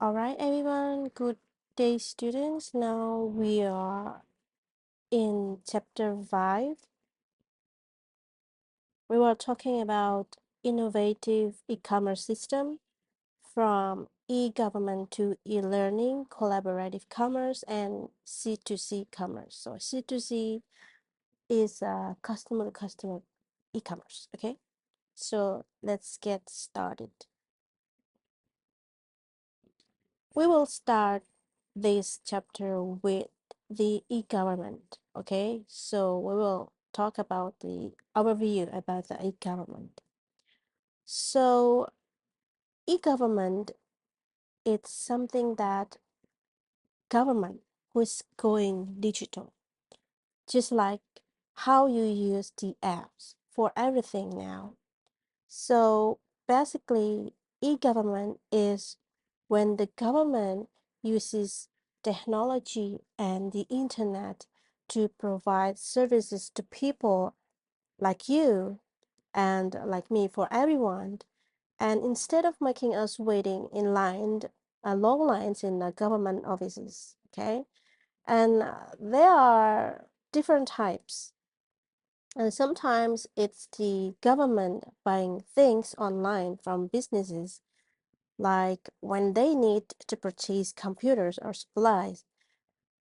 All right, everyone. Good day, students. Now we are in chapter 5. We were talking about innovative e-commerce system from e-government to e-learning, collaborative commerce, and C2C commerce. So C2C is customer-to-customer e-commerce. Okay, so let's get started. We will start this chapter with the e-government. Okay, so we will talk about the overview about the e-government. So e-government, it's something that government who is going digital, just like how you use the apps for everything now. So basically, e-government is when the government uses technology and the internet to provide services to people like you and like me, for everyone. And instead of making us waiting in long lines in the government offices, okay? And there are different types. And sometimes it's the government buying things online from businesses, like when they need to purchase computers or supplies.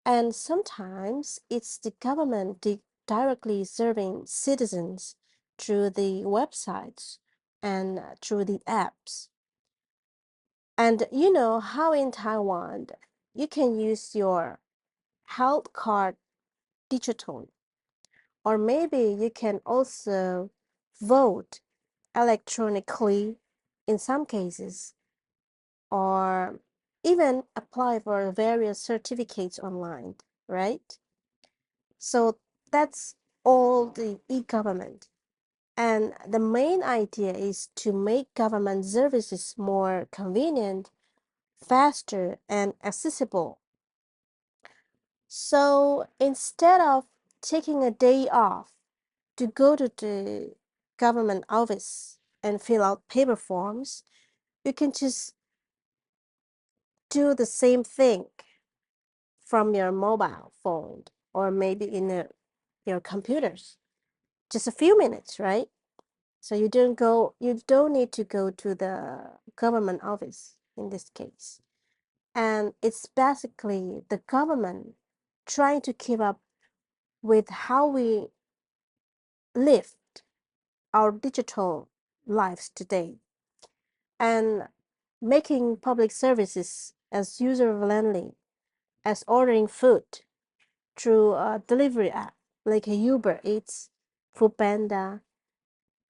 And sometimes it's the government directly serving citizens through the websites and through the apps. And you know how in Taiwan, you can use your health card digitally, or maybe you can also vote electronically in some cases, or even apply for various certificates online, right? So that's all the e-government. And the main idea is to make government services more convenient, faster, and accessible. So instead of taking a day off to go to the government office and fill out paper forms, you can just do the same thing from your mobile phone or maybe in your computers. Just a few minutes, right? So you don't need to go to the government office in this case. And it's basically the government trying to keep up with how we live our digital lives today and making public services as user-friendly as ordering food through a delivery app like a Uber Eats, Foodpanda,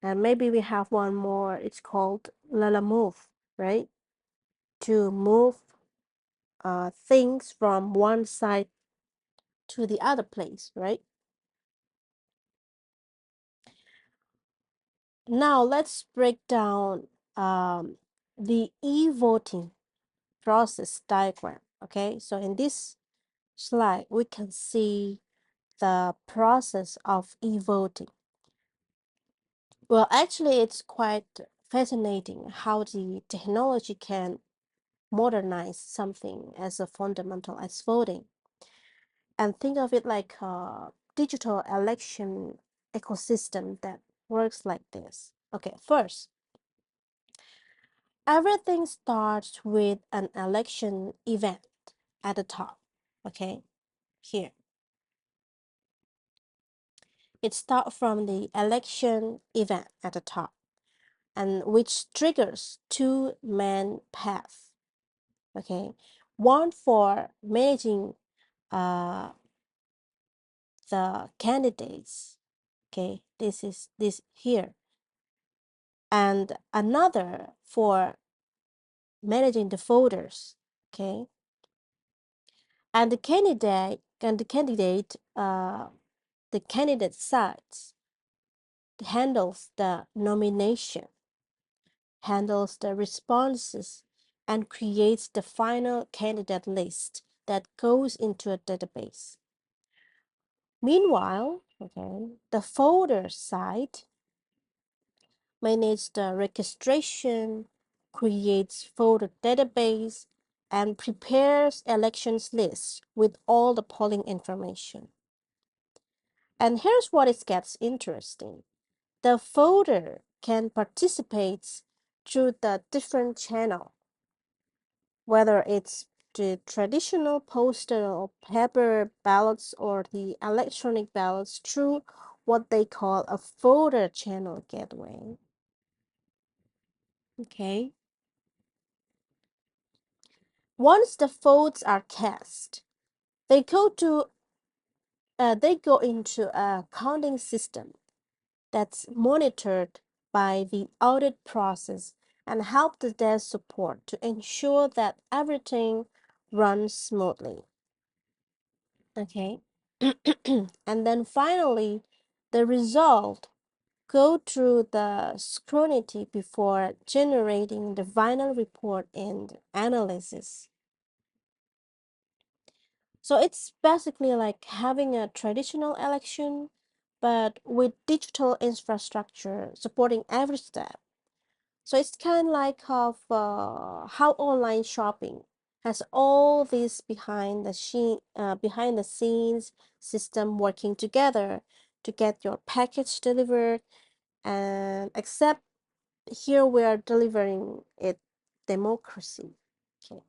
and maybe we have one more. It's called Lalamove, right? To move things from one side to the other place, right? Now let's break down the e-voting process diagram. Okay, so in this slide, we can see the process of e-voting. Well, actually, it's quite fascinating how the technology can modernize something as a fundamental as voting. And think of it like a digital election ecosystem that works like this. Okay, first, everything starts with an election event at the top. Okay, here. It starts from the election event at the top, and which triggers two main paths. Okay, one for managing the candidates. Okay, this is this here, and another for managing the voters. Okay, and the candidate sides handles the nomination, handles the responses, and creates the final candidate list that goes into a database. Meanwhile, okay, the voter side manages the registration, creates voter database, and prepares elections lists with all the polling information. And here's what it gets interesting. The voter can participate through the different channel, whether it's the traditional postal or paper ballots or the electronic ballots through what they call a voter channel gateway. Okay. Once the votes are cast, they go into a counting system that's monitored by the audit process and help the desk support to ensure that everything runs smoothly. Okay. And then finally, the result go through the scrutiny before generating the final report and analysis. So it's basically like having a traditional election, but with digital infrastructure supporting every step. So it's kind of like of how online shopping has all this behind the scenes system working together to get your package delivered, and except here we are delivering it democracy. Okay.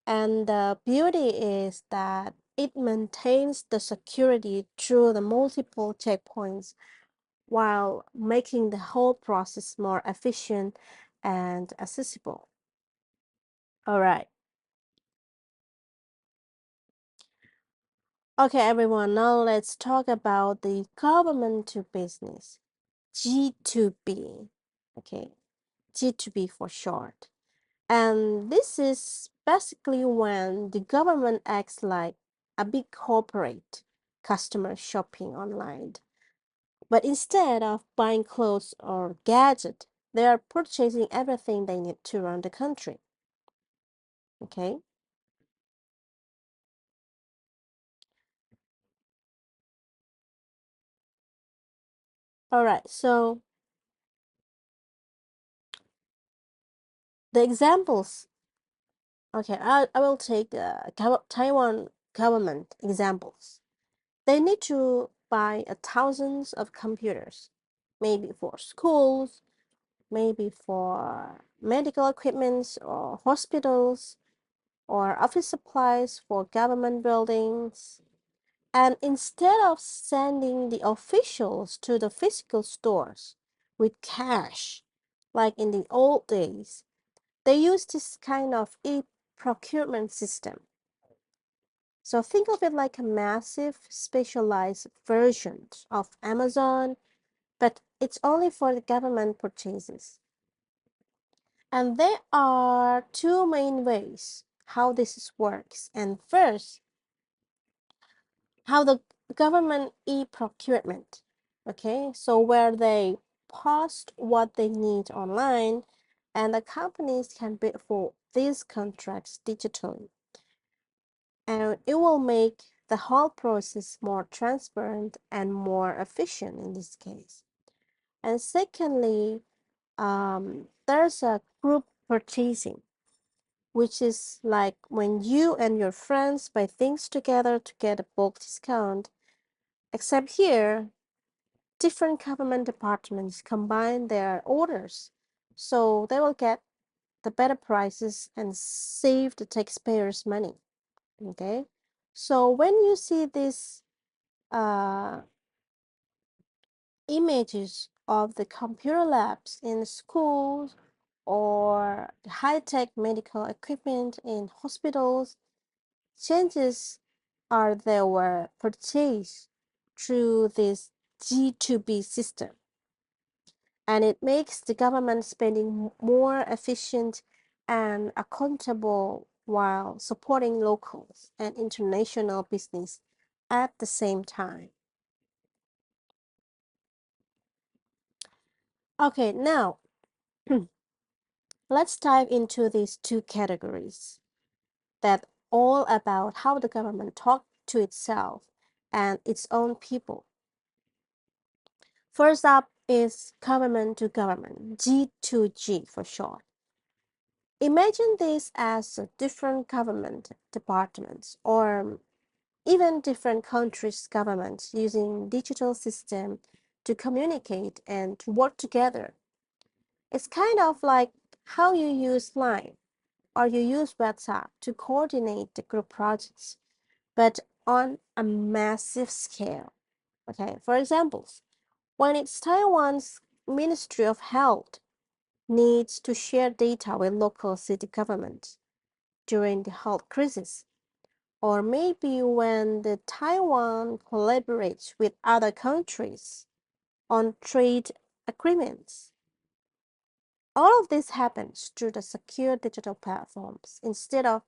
And the beauty is that it maintains the security through the multiple checkpoints while making the whole process more efficient and accessible. All right. Okay, everyone, now let's talk about the government to business, G2B. Okay, G2B for short. And this is basically when the government acts like a big corporate customer shopping online. But instead of buying clothes or gadget, they are purchasing everything they need to run the country. Okay? All right. So the examples, okay, I will take Taiwan government examples. They need to buy thousands of computers, maybe for schools, maybe for medical equipments or hospitals or office supplies for government buildings. And instead of sending the officials to the physical stores with cash, like in the old days, they use this kind of e-procurement system. So think of it like a massive specialized version of Amazon, but it's only for the government purchases. And there are two main ways how this works. And first, how the government e-procurement. Okay, so where they post what they need online and the companies can bid for these contracts digitally. And it will make the whole process more transparent and more efficient in this case. And secondly, there's a group purchasing, which is like when you and your friends buy things together to get a bulk discount. Except here, different government departments combine their orders, so they will get the better prices and save the taxpayers money. Okay, so when you see these uh, images of the computer labs in schools or high-tech medical equipment in hospitals, changes are they were purchased through this G2B system, and it makes the government spending more efficient and accountable while supporting locals and international business at the same time. Okay, now let's dive into these two categories that all about how the government talks to itself and its own people. First up is government to government, G2G for short. Imagine this as different government departments or even different countries' governments using digital system to communicate and to work together. It's kind of like how you use Line or you use WhatsApp to coordinate the group projects, but on a massive scale. Okay, for examples, when it's Taiwan's Ministry of Health needs to share data with local city governments during the health crisis, or maybe when the Taiwan collaborates with other countries on trade agreements. All of this happens through the secure digital platforms instead of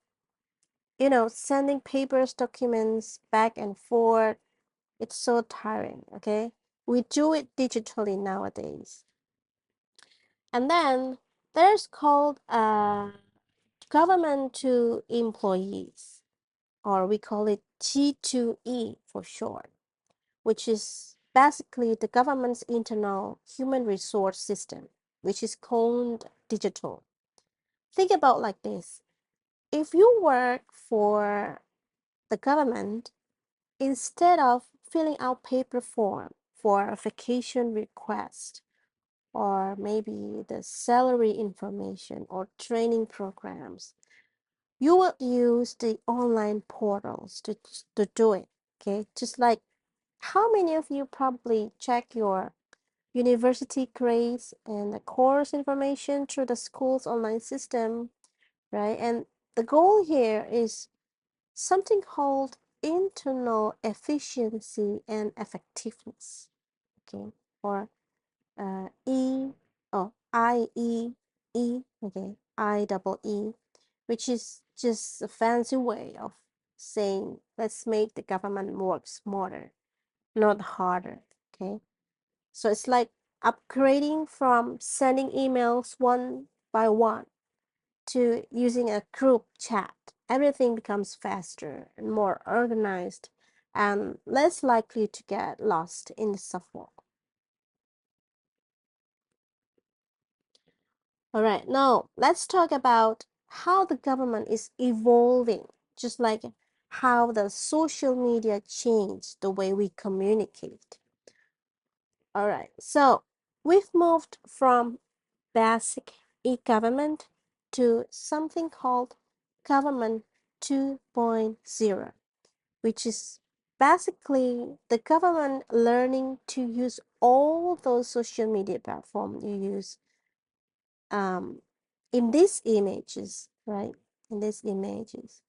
sending papers documents back and forth. It's so tiring. Okay, we do it digitally nowadays. And then there's called government to employees, or we call it G2E for short, which is basically the government's internal human resource system, which is called digital. Think about like this. If you work for the government, instead of filling out paper form for a vacation request or maybe the salary information or training programs, you will use the online portals to do it. Okay, just like how many of you probably check your university grades and the course information through the school's online system, right? And the goal here is something called internal efficiency and effectiveness, okay, or E, oh, IEE, okay, IEE, which is just a fancy way of saying let's make the government work smarter, not harder, okay? So it's like upgrading from sending emails one by one to using a group chat. Everything becomes faster and more organized and less likely to get lost in the software. All right, now let's talk about how the government is evolving, just like how the social media changed the way we communicate. All right, so we've moved from basic e-government to something called Government 2.0, which is basically the government learning to use all those social media platforms you use in these images, right? In these images,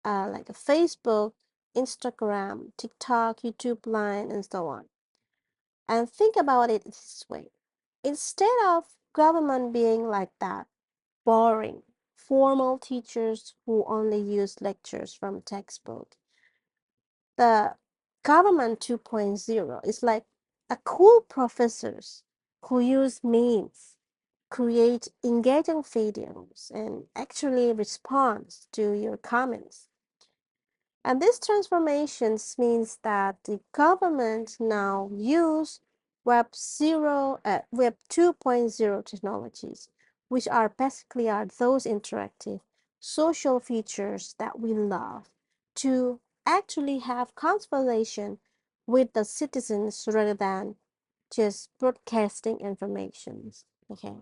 like a Facebook, Instagram, TikTok, YouTube, Line, and so on. And think about it this way. Instead of government being like that, boring, formal teachers who only use lectures from textbook, the government 2.0 is like a cool professors who use memes, create engaging videos, and actually responds to your comments. And this transformations means that the government now use Web 2.0 technologies, which are basically are those interactive social features that we love to actually have conversation with the citizens rather than just broadcasting informations. Okay.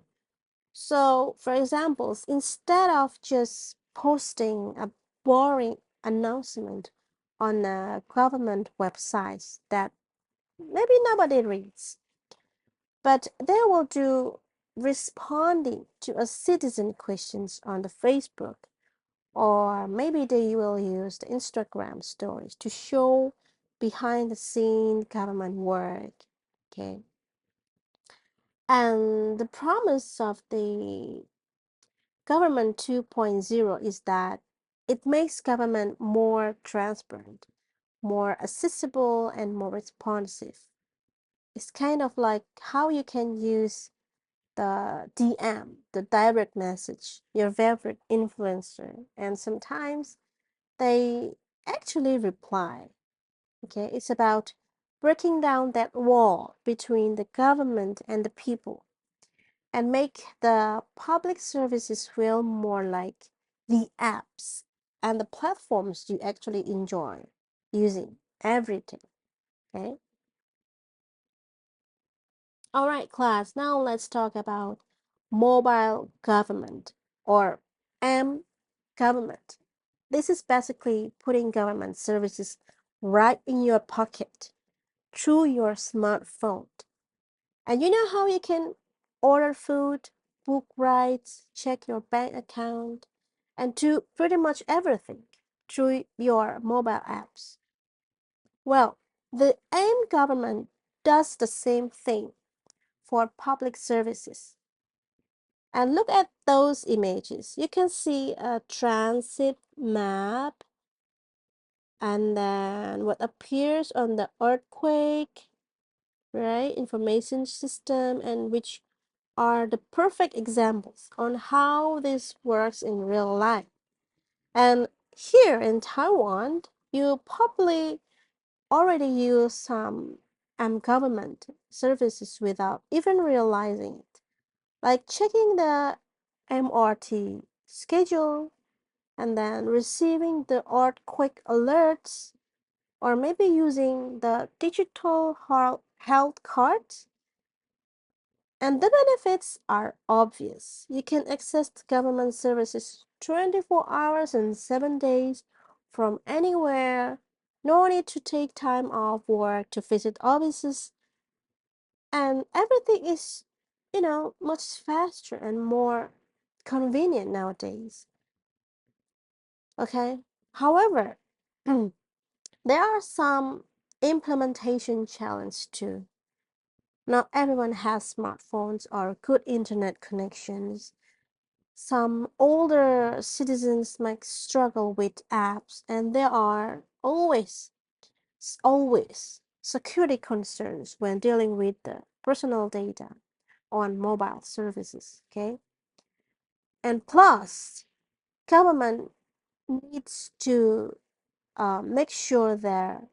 So, for examples, instead of just posting a boring announcement on a government website that maybe nobody reads, but they will do responding to a citizen questions on the Facebook, or maybe they will use the Instagram stories to show behind the scene government work. Okay. And the promise of the Government 2.0 is that it makes government more transparent, more accessible, and more responsive. It's kind of like how you can use the DM, the direct message, your favorite influencer, and sometimes they actually reply. Okay, it's about breaking down that wall between the government and the people. and make the public services feel more like the apps and the platforms you actually enjoy using every day. Okay. All right, class. Now let's talk about mobile government or M government. This is basically putting government services right in your pocket through your smartphone. And you know how you can order food, book rides, check your bank account, and do pretty much everything through your mobile apps. Well, the AIM government does the same thing for public services. And look at those images. You can see a transit map and then what appears on the earthquake, right, information system, and which are the perfect examples on how this works in real life. And here in Taiwan, you probably already use some government services without even realizing it, like checking the MRT schedule and then receiving the earthquake alerts, or maybe using the digital health cards. And the benefits are obvious. You can access government services 24 hours and 7 days from anywhere. No need to take time off work to visit offices. And everything is, much faster and more convenient nowadays. Okay? However, there are some implementation challenges too. Not everyone has smartphones or good internet connections. Some older citizens might struggle with apps, and there are always security concerns when dealing with the personal data on mobile services. Okay, and plus, government needs to make sure their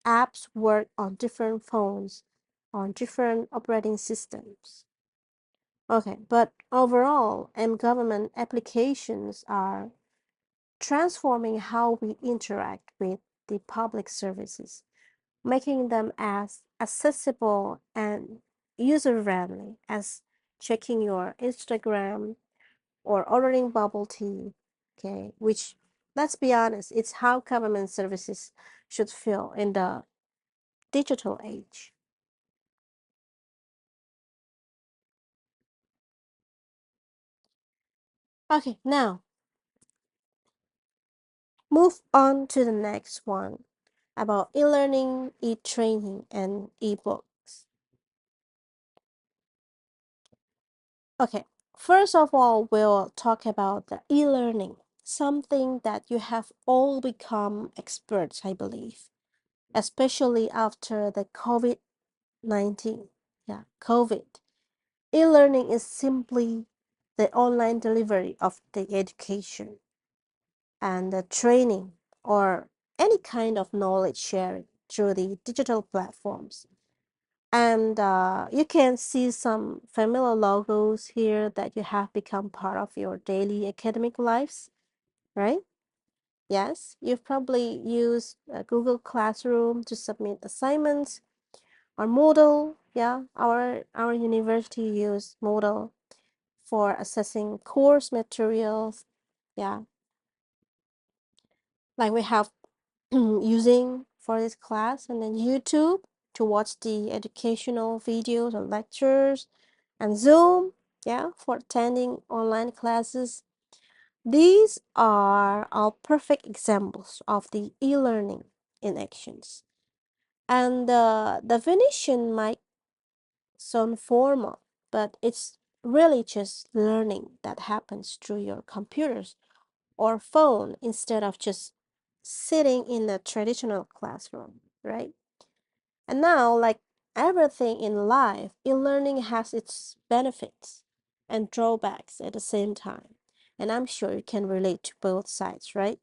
apps work on different phones, on different operating systems. Okay, but overall, government applications are transforming how we interact with the public services, making them as accessible and user friendly as checking your Instagram or ordering bubble tea. Okay, which, let's be honest, it's how government services should feel in the digital age. Okay, now move on to the next one about e-learning, e-training, and e-books. Okay, first of all, we'll talk about the e-learning, something that you have all become experts, I believe, especially after the COVID-19. Yeah, COVID. E-learning is simply the online delivery of the education and the training or any kind of knowledge sharing through the digital platforms. And you can see some familiar logos here that you have become part of your daily academic lives, right? Yes, you've probably used Google Classroom to submit assignments or Moodle. Yeah, our university use Moodle for assessing course materials. Yeah, like we have using for this class, and then YouTube to watch the educational videos or lectures, and Zoom, yeah, for attending online classes. These are all perfect examples of the e-learning in actions. And the definition might sound formal, but it's really just learning that happens through your computers or phone instead of just sitting in a traditional classroom, right? And now, like everything in life, e-learning has its benefits and drawbacks at the same time. And I'm sure you can relate to both sides, right?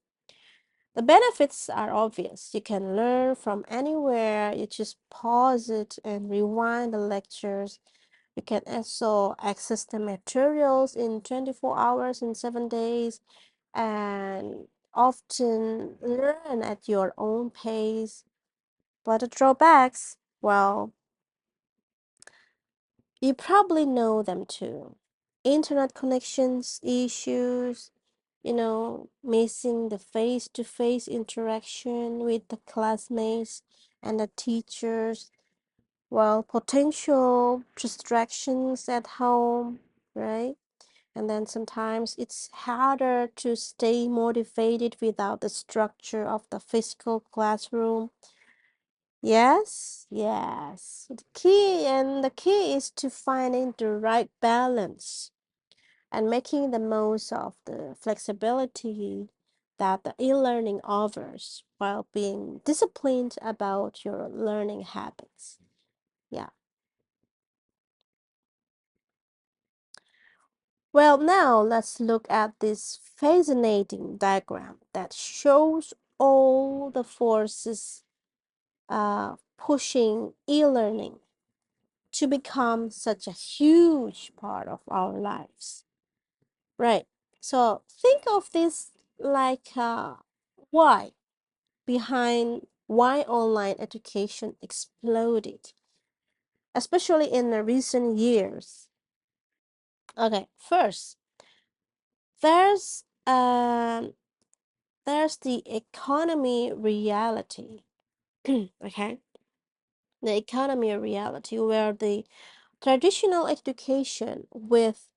The benefits are obvious. You can learn from anywhere. You just pause it and rewind the lectures. You can also access the materials in 24 hours in 7 days and often learn at your own pace. But the drawbacks, well, you probably know them too. Internet connections issues, missing the face to face interaction with the classmates and the teachers, while potential distractions at home, right? And then sometimes it's harder to stay motivated without the structure of the physical classroom. Yes, yes. The key is to finding the right balance and making the most of the flexibility that the e-learning offers while being disciplined about your learning habits. Yeah. Well, now let's look at this fascinating diagram that shows all the forces pushing e-learning to become such a huge part of our lives. Right. So think of this like why behind why online education exploded, especially in the recent years. Okay, first, there's um there's the economy reality. Okay, the economy reality where the traditional education with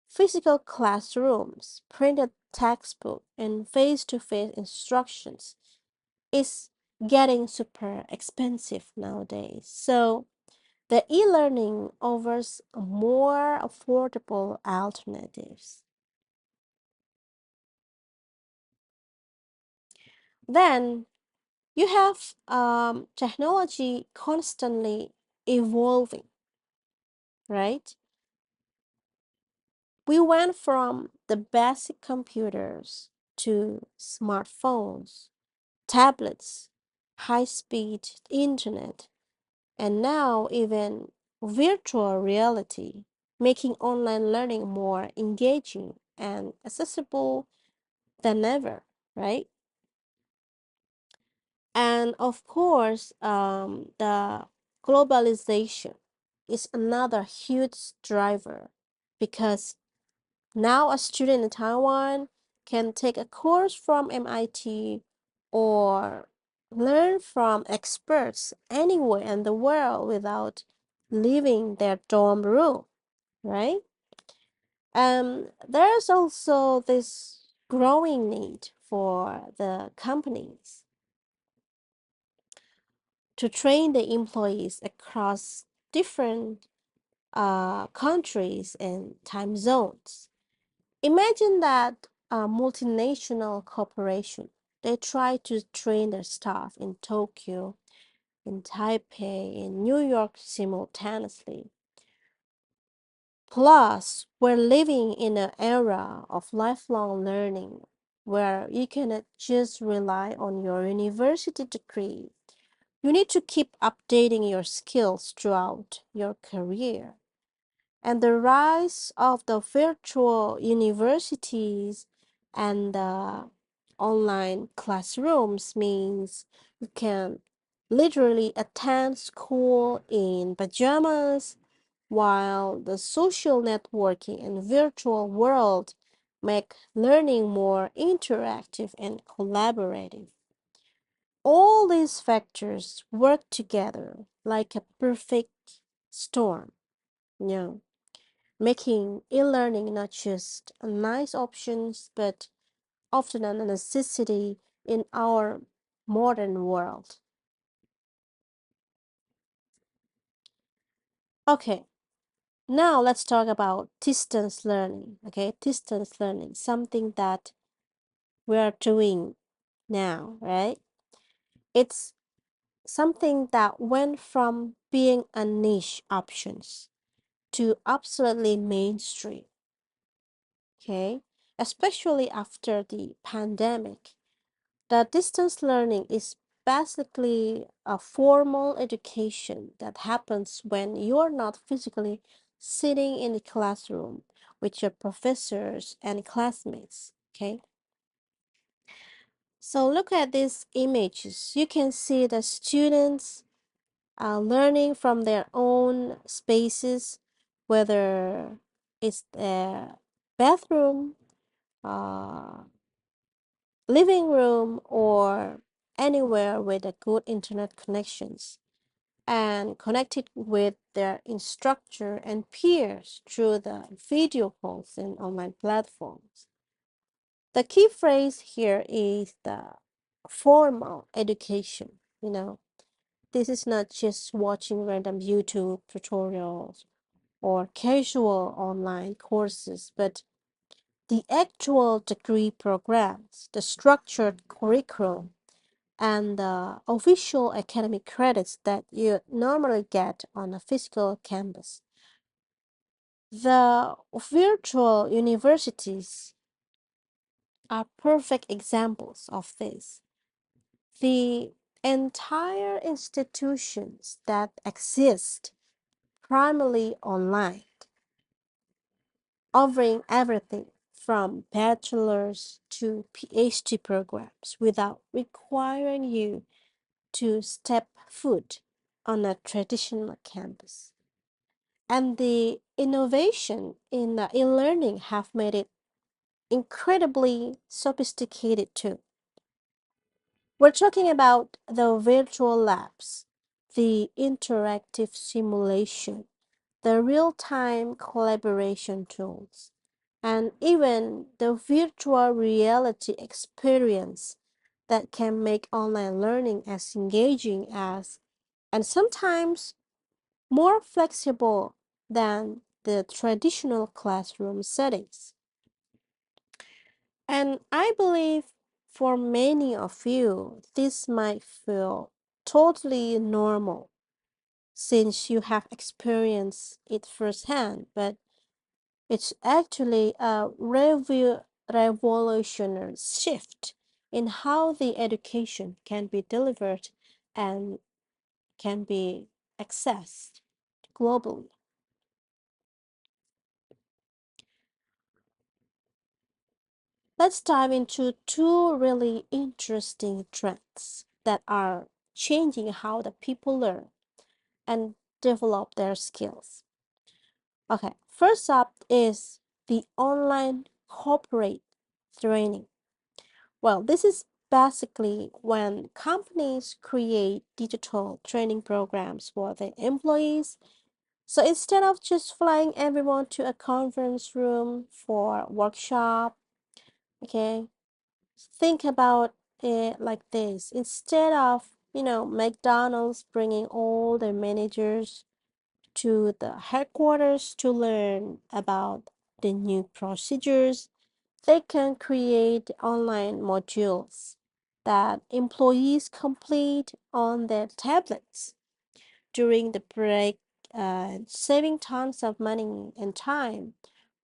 physical classrooms, printed textbook, and face-to-face instructions is getting super expensive nowadays. So the e-learning offers more affordable alternatives. Then you have technology constantly evolving, right? We went from the basic computers to smartphones, tablets, high-speed internet, and now even virtual reality, making online learning more engaging and accessible than ever, right? And of course, the globalization is another huge driver because now a student in Taiwan can take a course from MIT or learn from experts anywhere in the world without leaving their dorm room, right? There's also this growing need for the companies to train the employees across different countries and time zones. Imagine that a multinational corporation, they try to train their staff in Tokyo, in Taipei, in New York simultaneously. Plus, we're living in an era of lifelong learning where you cannot just rely on your university degree. You need to keep updating your skills throughout your career. And the rise of the virtual universities and the online classrooms means you can literally attend school in pajamas, while the social networking and virtual world make learning more interactive and collaborative. All these factors work together like a perfect storm, you know, making e-learning not just a nice option, but often a necessity in our modern world. Okay, now let's talk about distance learning. Okay, distance learning, something that we are doing now, right? It's something that went from being a niche options to absolutely mainstream, okay? Especially after the pandemic. The distance learning is basically a formal education that happens when you're not physically sitting in the classroom with your professors and classmates. Okay, so look at these images. You can see the students learning from their own spaces, whether it's their bathroom, uh, living room, or anywhere with a good internet connections, and connected with their instructor and peers through the video calls and online platforms. The key phrase here is the formal education. This is not just watching random YouTube tutorials or casual online courses, but the actual degree programs, the structured curriculum, and the official academic credits that you normally get on a physical campus. The virtual universities are perfect examples of this. The entire institutions that exist primarily online, offering everything from bachelor's to PhD programs without requiring you to step foot on a traditional campus. And the innovation in e-learning have made it incredibly sophisticated too. We're talking about the virtual labs, the interactive simulation, the real-time collaboration tools, and even the virtual reality experience that can make online learning as engaging as, and sometimes more flexible than the traditional classroom settings. And I believe for many of you, this might feel totally normal since you have experienced it firsthand, but it's actually a revolutionary shift in how the education can be delivered and can be accessed globally. Let's dive into two really interesting trends that are changing how the people learn and develop their skills. Okay, first up is the online corporate training. Well, this is basically when companies create digital training programs for their employees. So instead of just flying everyone to a conference room for a workshop, okay, think about it like this. Instead of, McDonald's bringing all their managers to the headquarters to learn about the new procedures, they can create online modules that employees complete on their tablets during the break, saving tons of money and time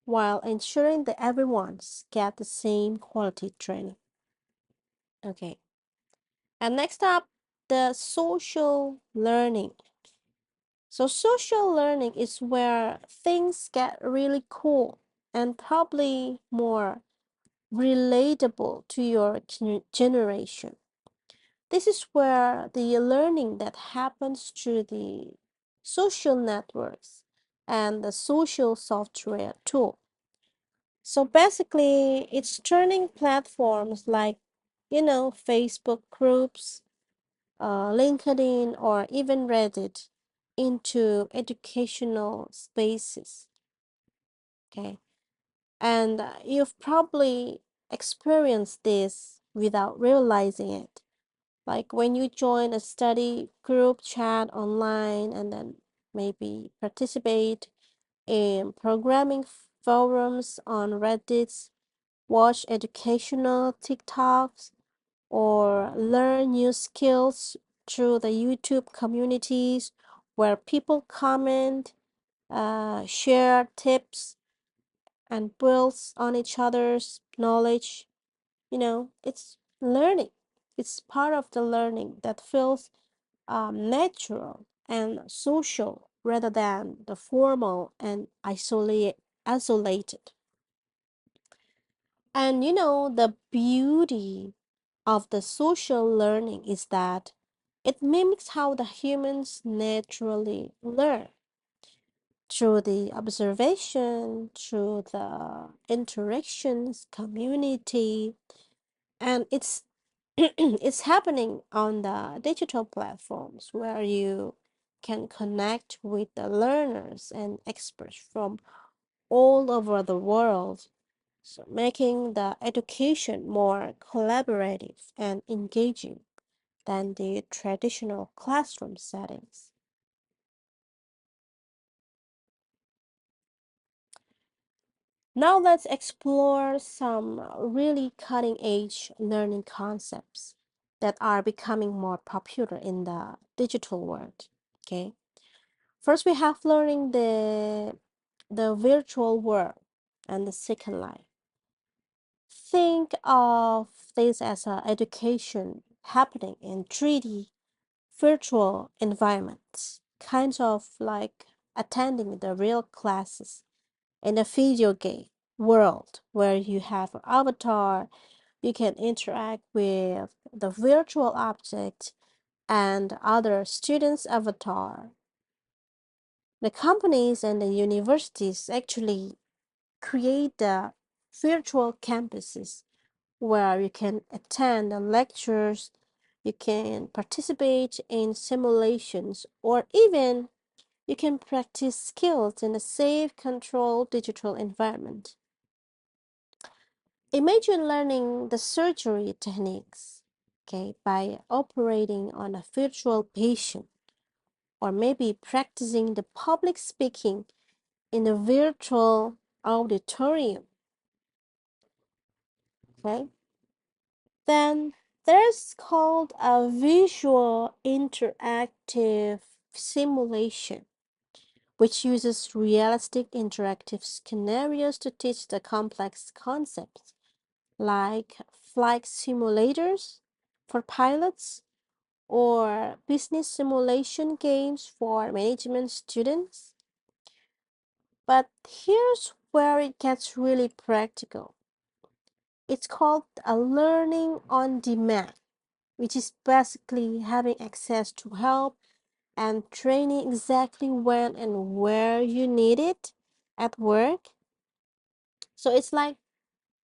while ensuring that everyone's get the same quality training. Okay. And next up, the social learning. So social learning is where things get really cool and probably more relatable to your generation. This is where the learning that happens through the social networks and the social software tool. So basically, it's turning platforms like, Facebook groups, LinkedIn, or even Reddit into educational spaces. Okay. And you've probably experienced this without realizing it. Like when you join a study group chat online and then maybe participate in programming forums on Reddit, watch educational TikToks, or learn new skills through the YouTube communities where people comment, share tips, and builds on each other's knowledge. It's learning. It's part of the learning that feels natural and social rather than the formal and isolated. And the beauty of the social learning is that it mimics how the humans naturally learn through the observation, through the interactions, community, and it's it's happening on the digital platforms where you can connect with the learners and experts from all over the world, so making the education more collaborative and engaging than the traditional classroom settings. Now let's explore some really cutting edge learning concepts that are becoming more popular in the digital world. Okay. First we have learning the virtual world and the second life. Think of this as a education happening in 3D virtual environments, kinds of like attending the real classes in a video game world where you have an avatar, you can interact with the virtual object and other students' avatar. The companies and the universities actually create the virtual campuses where you can attend the lectures, you can participate in simulations, or even you can practice skills in a safe, controlled digital environment. Imagine learning the surgery techniques, okay, by operating on a virtual patient, or maybe practicing the public speaking in a virtual auditorium, okay? Then there's called a visual interactive simulation, which uses realistic interactive scenarios to teach the complex concepts like flight simulators for pilots or business simulation games for management students. But here's where it gets really practical. It's called a learning on demand, which is basically having access to help and training exactly when and where you need it at work. So it's like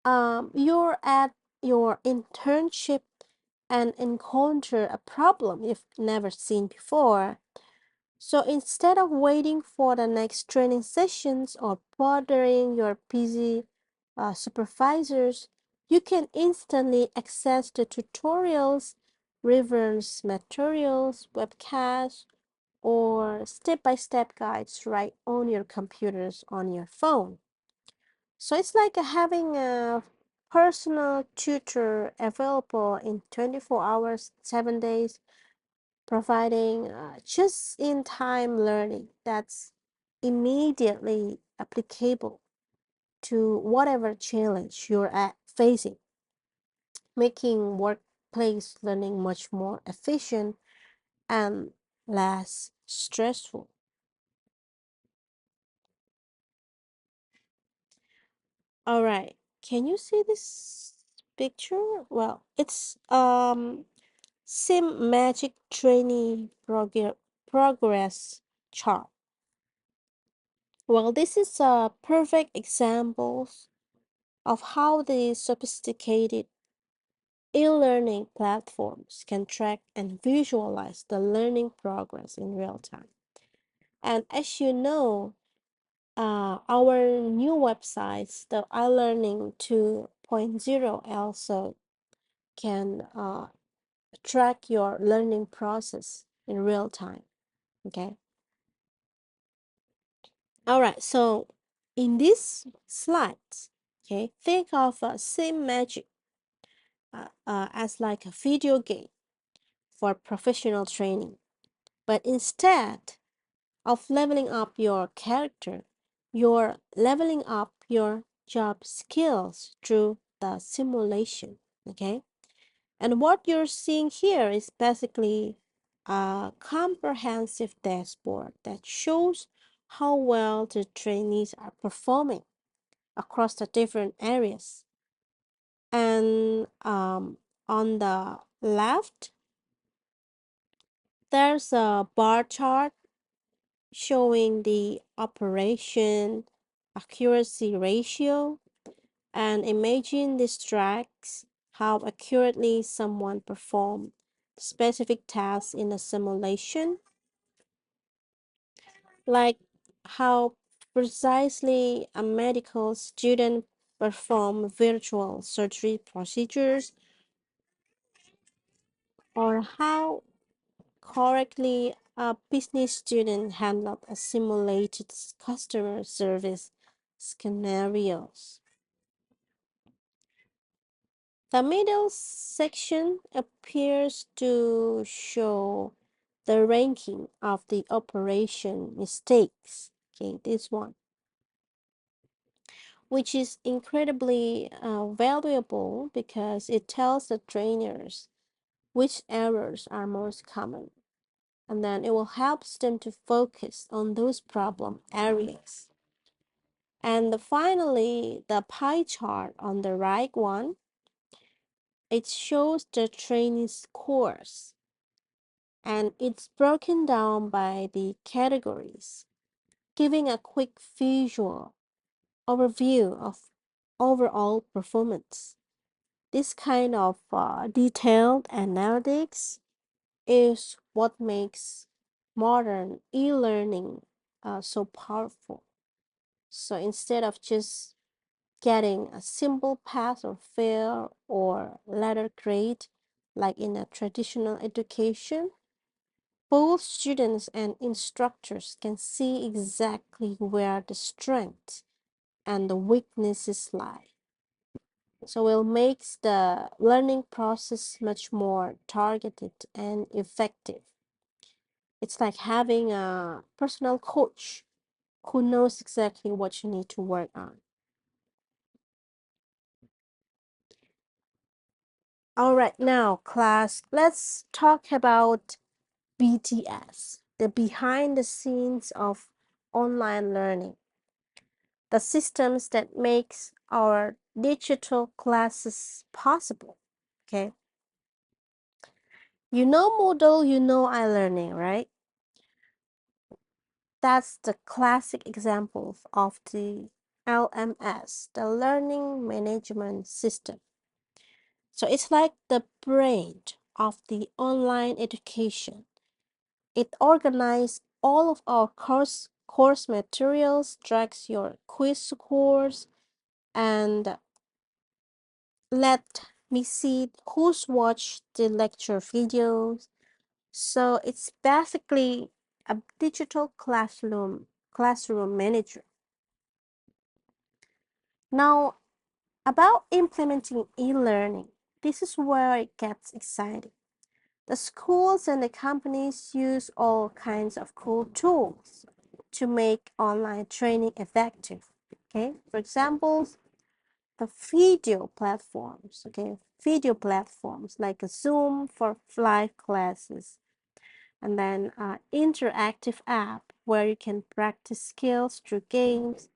you're at your internship and encounter a problem you've never seen before. So instead of waiting for the next training sessions or bothering your busy supervisors, you can instantly access the tutorials, reference materials, webcasts, or step-by-step guides right on your computers on your phone. So it's like having a personal tutor available in 24 hours, 7 days, providing just in time learning that's immediately applicable to whatever challenge you're facing, making workplace learning much more efficient and less stressful. All right, can you see this picture? Well, it's Sim Magic Trainee Progress Chart. Well, this is a perfect example of how the sophisticated e-learning platforms can track and visualize the learning progress in real time. And as you know, our new websites, the iLearning 2.0, also can track your learning process in real time. Okay. All right. So in these slides, okay, think of Sim Magic as like a video game for professional training. But instead of leveling up your character, you're leveling up your job skills through the simulation. Okay. And what you're seeing here is basically a comprehensive dashboard that shows how well the trainees are performing across the different areas. And on the left, there's a bar chart showing the operation accuracy ratio, and imagine this tracks how accurately someone performed specific tasks in a simulation, like how precisely a medical student perform virtual surgery procedures, or how correctly a business student handled a simulated customer service scenarios. The middle section appears to show the ranking of the operation mistakes. Okay, this one, which is incredibly valuable because it tells the trainers which errors are most common, and then it will help them to focus on those problem areas. And finally, the pie chart on the right one, it shows the training scores, and it's broken down by the categories, giving a quick visual overview of overall performance. This kind of detailed analytics is what makes modern e-learning so powerful. So instead of just getting a simple pass or fail or letter grade like in a traditional education, both students and instructors can see exactly where the strengths and the weaknesses lie. So it makes the learning process much more targeted and effective. It's like having a personal coach who knows exactly what you need to work on. All right, now, class, let's talk about BTS, the behind the scenes of online learning, the systems that makes our digital classes possible. Okay, you know Moodle, you know iLearning, right? That's the classic example of the LMS, the learning management system. So it's like the brain of the online education. It organizes all of our course materials, tracks your quiz scores, and let me see who's watched the lecture videos. So it's basically a digital classroom manager. Now, about implementing e-learning, this is where it gets exciting. The schools and the companies use all kinds of cool tools to make online training effective. Okay, for example, the video platforms. Okay, video platforms like a Zoom for live classes, and then interactive app where you can practice skills through games,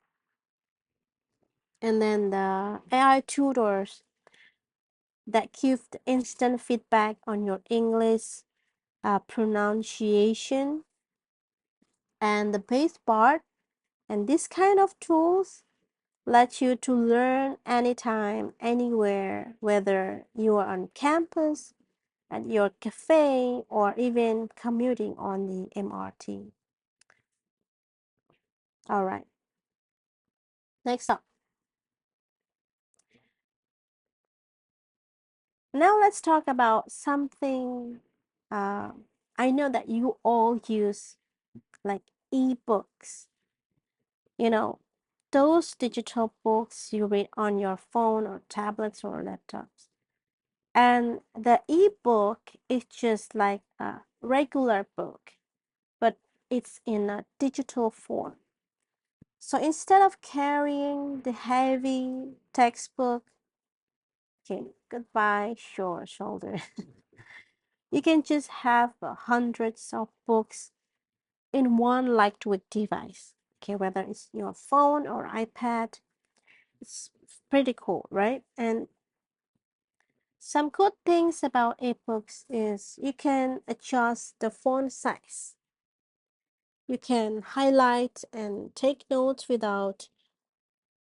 and then the AI tutors that give the instant feedback on your English pronunciation and the base part. And this kind of tools let you to learn anytime, anywhere, whether you are on campus, at your cafe, or even commuting on the MRT. All right, next up. Now let's talk about something uh, I know that you all use, like ebooks. You know, those digital books you read on your phone or tablets or laptops. And the ebook is just like a regular book, but it's in a digital form. So instead of carrying the heavy textbook, Okay, goodbye, short shoulder. You can just have hundreds of books in one lightweight device. Okay, whether it's your phone or iPad, it's pretty cool, right? And some good things about ebooks is you can adjust the font size. You can highlight and take notes without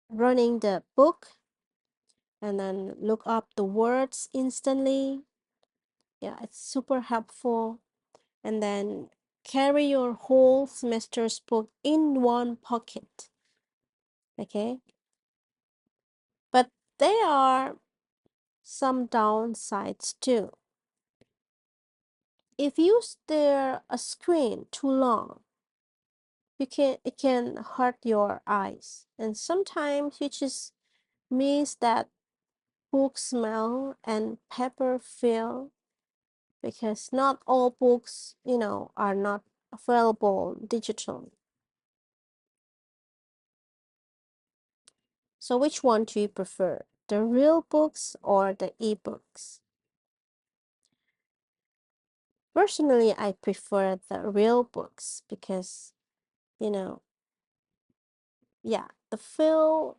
running the book and then look up the words instantly. Yeah, it's super helpful. And then carry your whole semester's book in one pocket. Okay, but there are some downsides too. If you stare at a screen too long, it can hurt your eyes, and sometimes you just miss that book smell and paper feel because not all books, are not available digitally. So which one do you prefer? The real books or the ebooks? Personally, I prefer the real books because, you know, yeah, the feeling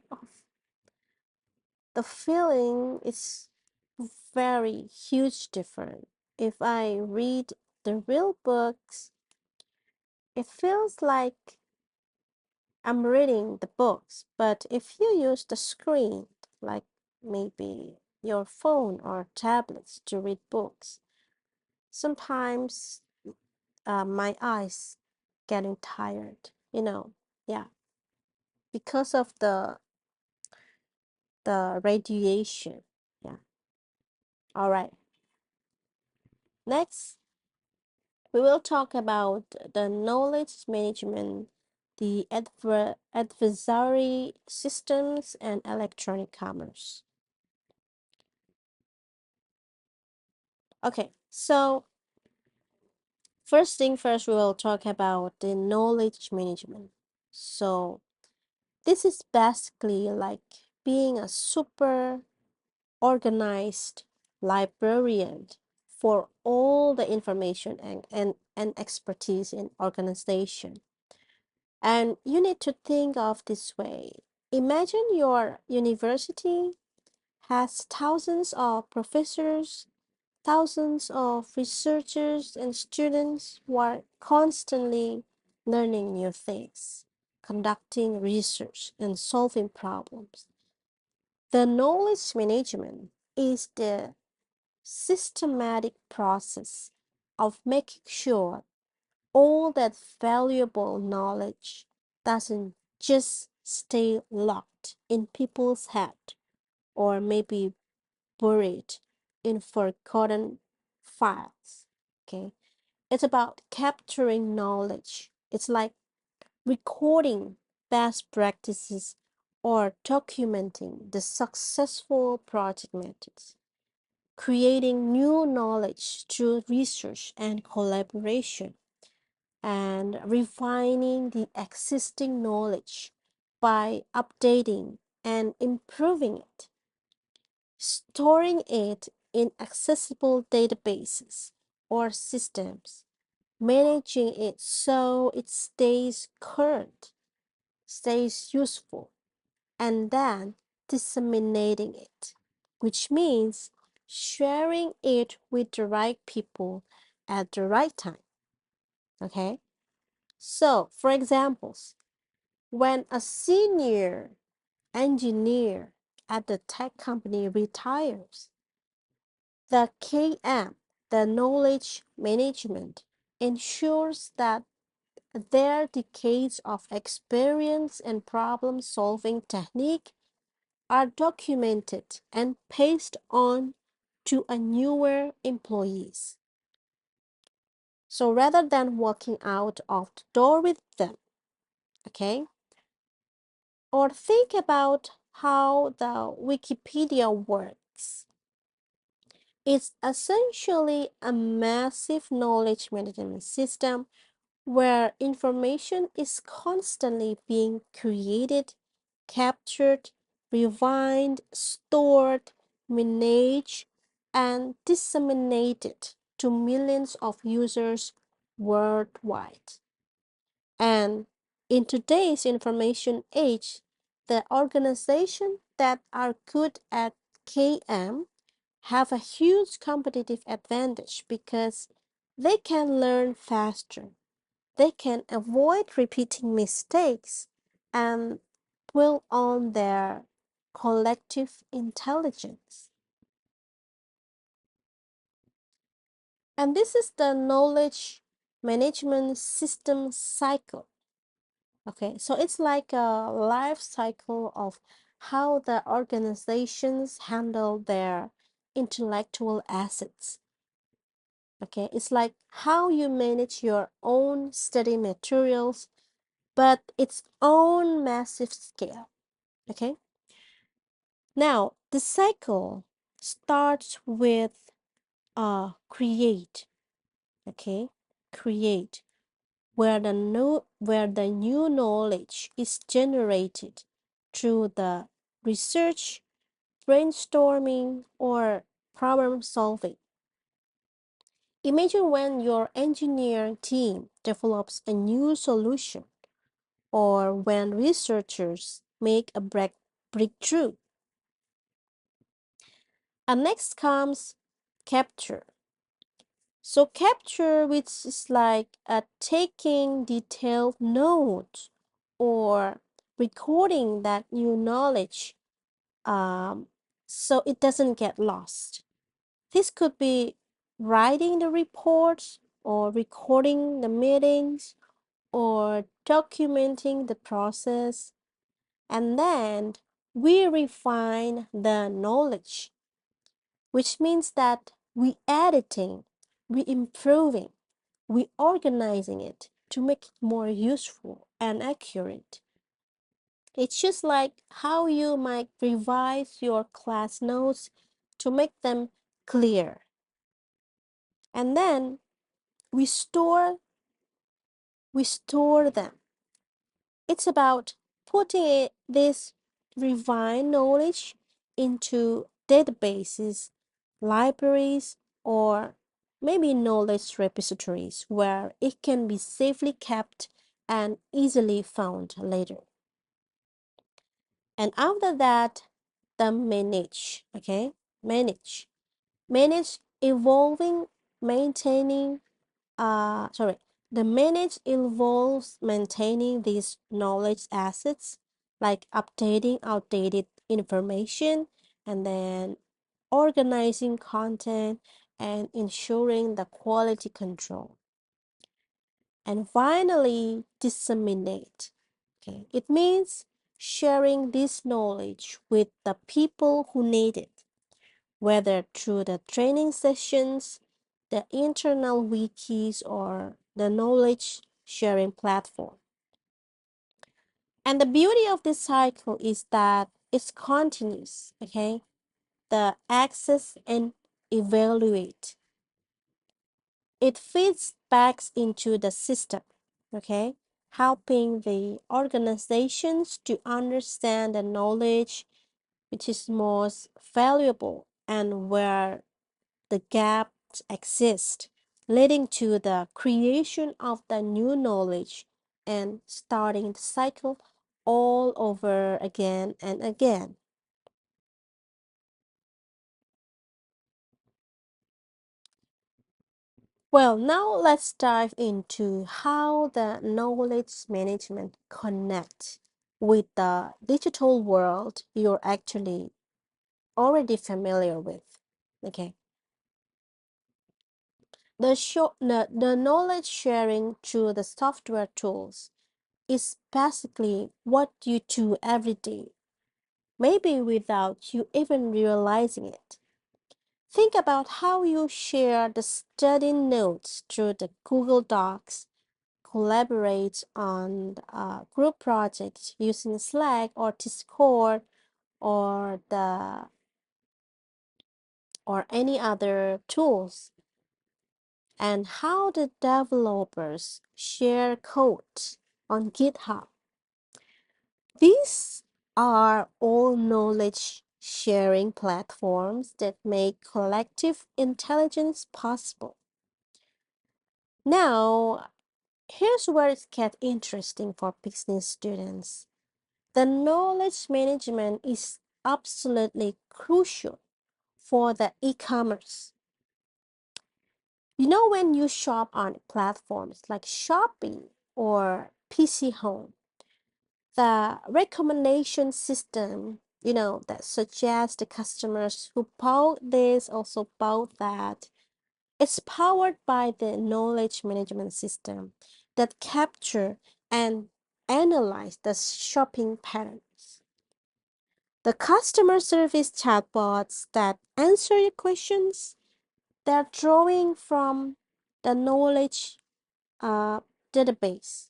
is very huge different. If I read the real books, it feels like I'm reading the books, but if you use the screen, like maybe your phone or tablets to read books, sometimes my eyes getting tired, yeah, because of the radiation. Yeah. All right. Next, we will talk about the knowledge management, the adversary systems, and electronic commerce. Okay, so first thing first, we will talk about the knowledge management. So this is basically like being a super organized librarian for all the information and expertise in organization. And you need to think of this way. Imagine your university has thousands of professors, thousands of researchers and students who are constantly learning new things, conducting research, and solving problems. The knowledge management is the systematic process of making sure all that valuable knowledge doesn't just stay locked in people's head or maybe buried in forgotten files. Okay, it's about capturing knowledge. It's like recording best practices or documenting the successful project methods, creating new knowledge through research and collaboration, and refining the existing knowledge by updating and improving it, storing it in accessible databases or systems, managing it so it stays current, stays useful, and then disseminating it, which means sharing it with the right people at the right time. Okay? So, for examples, when a senior engineer at the tech company retires, the KM, the knowledge management, ensures that their decades of experience and problem solving technique are documented and passed on to a newer employees. So rather than walking out of the door with them, okay? Or think about how the Wikipedia works. It's essentially a massive knowledge management system where information is constantly being created, captured, refined, stored, manage, and disseminate it to millions of users worldwide. And in today's information age, the organizations that are good at KM have a huge competitive advantage because they can learn faster, they can avoid repeating mistakes, and build on their collective intelligence. And this is the knowledge management system cycle. Okay, so it's like a life cycle of how the organizations handle their intellectual assets. Okay, it's like how you manage your own study materials, but its own massive scale. Okay, now the cycle starts with create. Okay, create where the new knowledge is generated through the research, brainstorming, or problem solving. Imagine when your engineering team develops a new solution or when researchers make a breakthrough. And next comes capture. So capture, which is like taking detailed notes or recording that new knowledge um, so it doesn't get lost. This could be writing the reports or recording the meetings or documenting the process. And then we refine the knowledge, which means that we editing, we improving, we organizing it to make it more useful and accurate. It's just like how you might revise your class notes to make them clear. And then we store we store them. It's about putting this refined knowledge into databases, libraries, or maybe knowledge repositories where it can be safely kept and easily found later. And after that, the manage, okay? Manage. Manage evolving, maintaining, sorry, the manage involves maintaining these knowledge assets, like updating outdated information and then organizing content and ensuring the quality control. And finally, disseminate. Okay, it means sharing this knowledge with the people who need it, whether through the training sessions, the internal wikis, or the knowledge sharing platform. And the beauty of this cycle is that it's continuous, okay? The access and evaluate. It feeds back into the system, okay? Helping the organizations to understand the knowledge which is most valuable and where the gaps exist, leading to the creation of the new knowledge and starting the cycle all over again and again. Well, now let's dive into how the knowledge management connects with the digital world you're actually already familiar with. Okay. The knowledge sharing through the software tools is basically what you do every day, maybe without you even realizing it. Think about how you share the study notes through the Google Docs, collaborate on group projects using Slack or Discord or the or any other tools, and how the developers share code on GitHub. These are all knowledge sharing platforms that make collective intelligence possible. Now, here's where it gets interesting for business students. The knowledge management is absolutely crucial for the e-commerce. You know, when you shop on platforms like Shopee or PC Home, the recommendation system, that suggests the customers who bought this also bought that, it's powered by the knowledge management system that capture and analyze the shopping patterns. The customer service chatbots that answer your questions, they're drawing from the knowledge uh, database.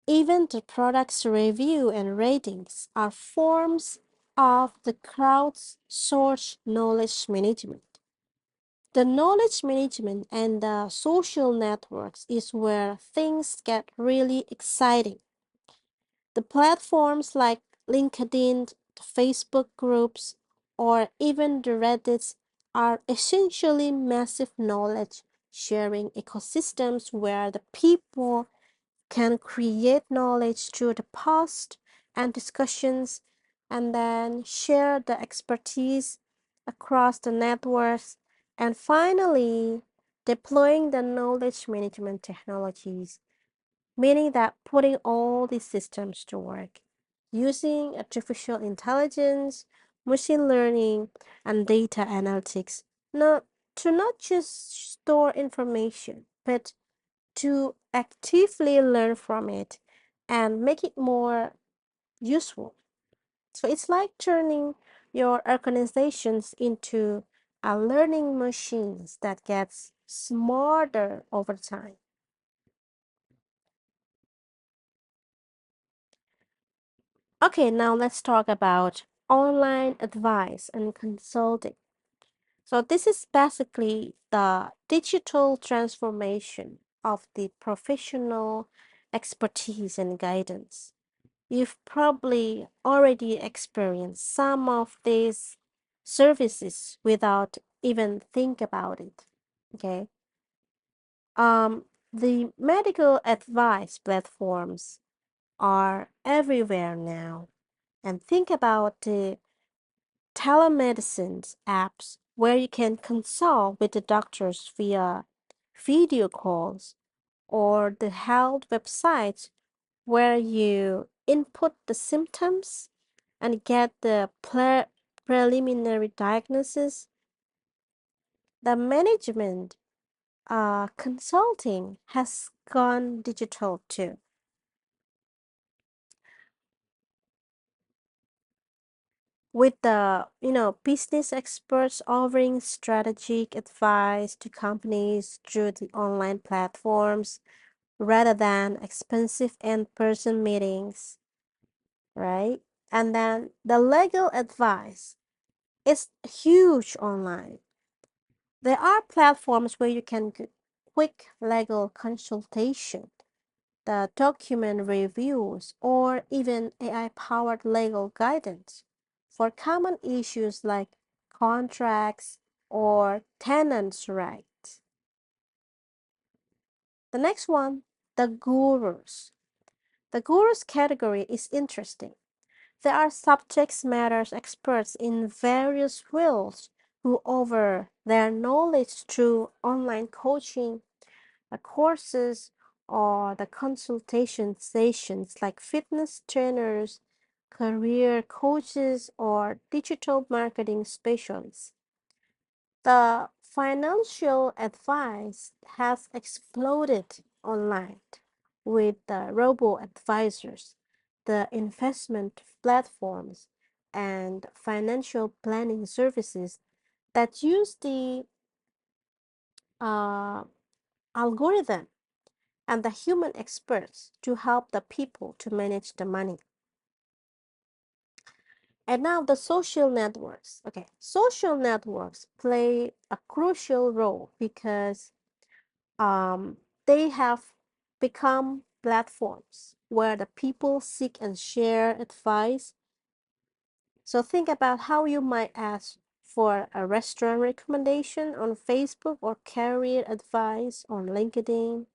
Even the product's review and ratings are forms of the crowdsourced knowledge management. The knowledge management and the social networks is where things get really exciting. The platforms like LinkedIn, the Facebook groups, or even the Reddits are essentially massive knowledge sharing ecosystems where the people can create knowledge through the post and discussions and then share the expertise across the networks, and finally deploying the knowledge management technologies, meaning that putting all these systems to work using artificial intelligence, machine learning, and data analytics, not to not just store information but to actively learn from it and make it more useful. So it's like turning your organizations into a learning machines that gets smarter over time. Okay, now let's talk about online advice and consulting. So this is basically the digital transformation of the professional expertise and guidance. You've probably already experienced some of these services without even think about it. Okay. The medical advice platforms are everywhere now. And think about the telemedicine apps where you can consult with the doctors via video calls, or the health websites where you input the symptoms and get the preliminary diagnosis. The management consulting has gone digital too, with the business experts offering strategic advice to companies through the online platforms rather than expensive in-person meetings, right? And then the legal advice is huge online. There are platforms where you can get quick legal consultation, the document reviews, or even AI-powered legal guidance for common issues like contracts or tenants' rights. The next one, the gurus. The gurus category is interesting. There are subject matter experts in various fields who offer their knowledge through online coaching, courses, or the consultation sessions like fitness trainers, career coaches, or digital marketing specialists. The financial advice has exploded online with the robo advisors, the investment platforms, and financial planning services that use the uh, algorithm and the human experts to help the people to manage the money. And now the social networks. Okay, social networks play a crucial role because they have become platforms where the people seek and share advice, So think about how you might ask for a restaurant recommendation on Facebook or career advice on LinkedIn.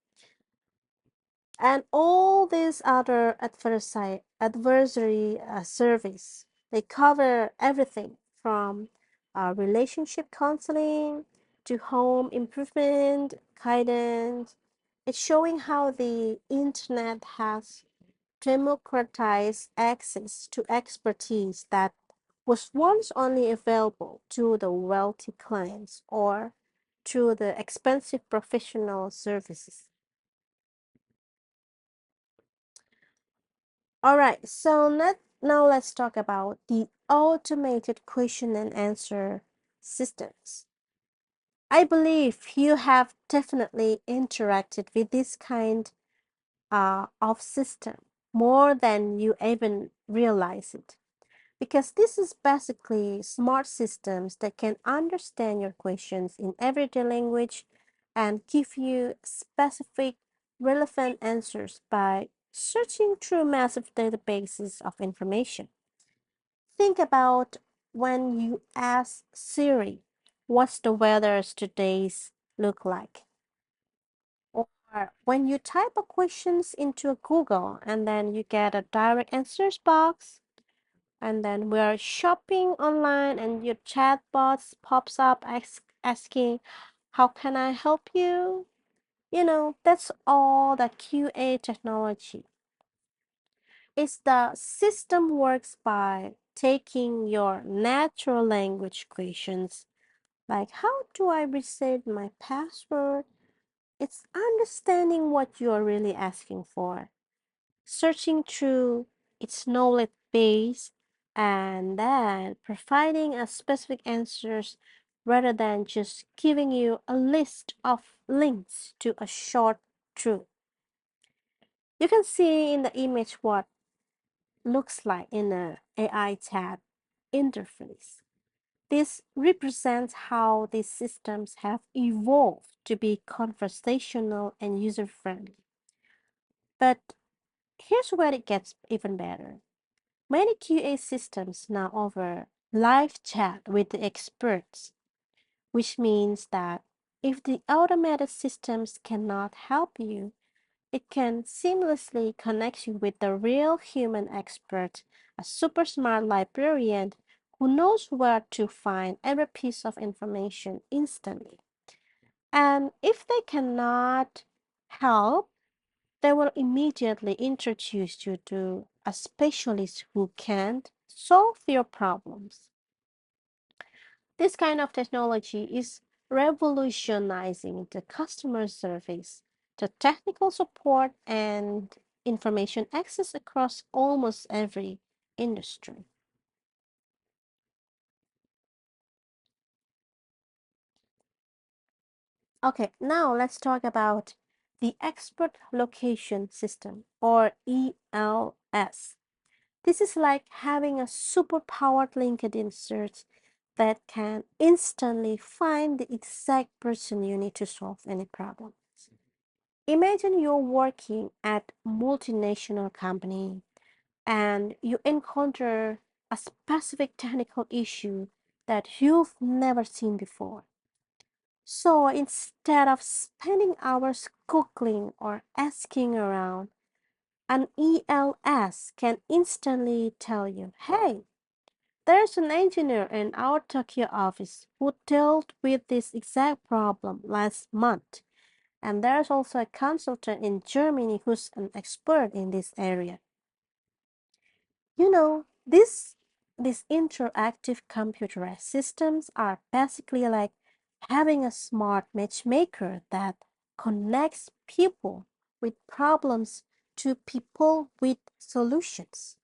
And all these other adversary surveys, they cover everything from relationship counseling to home improvement guidance. It's showing how the internet has democratized access to expertise that was once only available to the wealthy clients or to the expensive professional services. All right, so now let's talk about the automated question and answer systems. I believe you have definitely interacted with this kind of system more than you even realize it. Because this is basically smart systems that can understand your questions in everyday language and give you specific, relevant answers by searching through massive databases of information. Think about when you ask Siri, what's the weather's today's look like? Or when you type a questions into a Google and then you get a direct answers box, and then we're shopping online and your chatbot pops up asking, how can I help you? That's all the QA technology. It's the system works by taking your natural language questions like how do I reset my password? It's understanding what you're really asking for, searching through its knowledge base, and then providing a specific answers rather than just giving you a list of links to a short truth. You can see in the image what looks like in a AI chat interface. This represents how these systems have evolved to be conversational and user friendly. But here's where it gets even better. Many QA systems now offer live chat with the experts, which means that if the automated systems cannot help you, it can seamlessly connect you with the real human expert, a super smart librarian who knows where to find every piece of information instantly. And if they cannot help, they will immediately introduce you to a specialist who can solve your problems. This kind of technology is revolutionizing the customer service, the technical support, and information access across almost every industry. Okay, now let's talk about the Expert Location System or ELS. This is like having a super-powered LinkedIn search that can instantly find the exact person you need to solve any problem. Imagine you're working at a multinational company and you encounter a specific technical issue that you've never seen before. So instead of spending hours Googling or asking around, an ELS can instantly tell you, hey, there's an engineer in our Tokyo office who dealt with this exact problem last month. And there's also a consultant in Germany who's an expert in this area. These interactive computerized systems are basically like having a smart matchmaker that connects people with problems to people with solutions,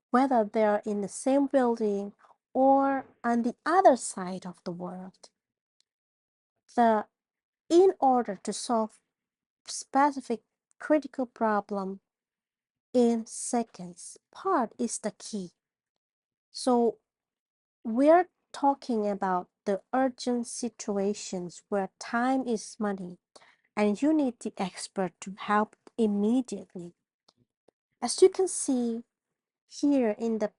whether they're in the same building or on the other side of the world. The In order to solve specific critical problem in seconds part is the key. So we're talking about the urgent situations where time is money and you need the expert to help immediately. As you can see here in the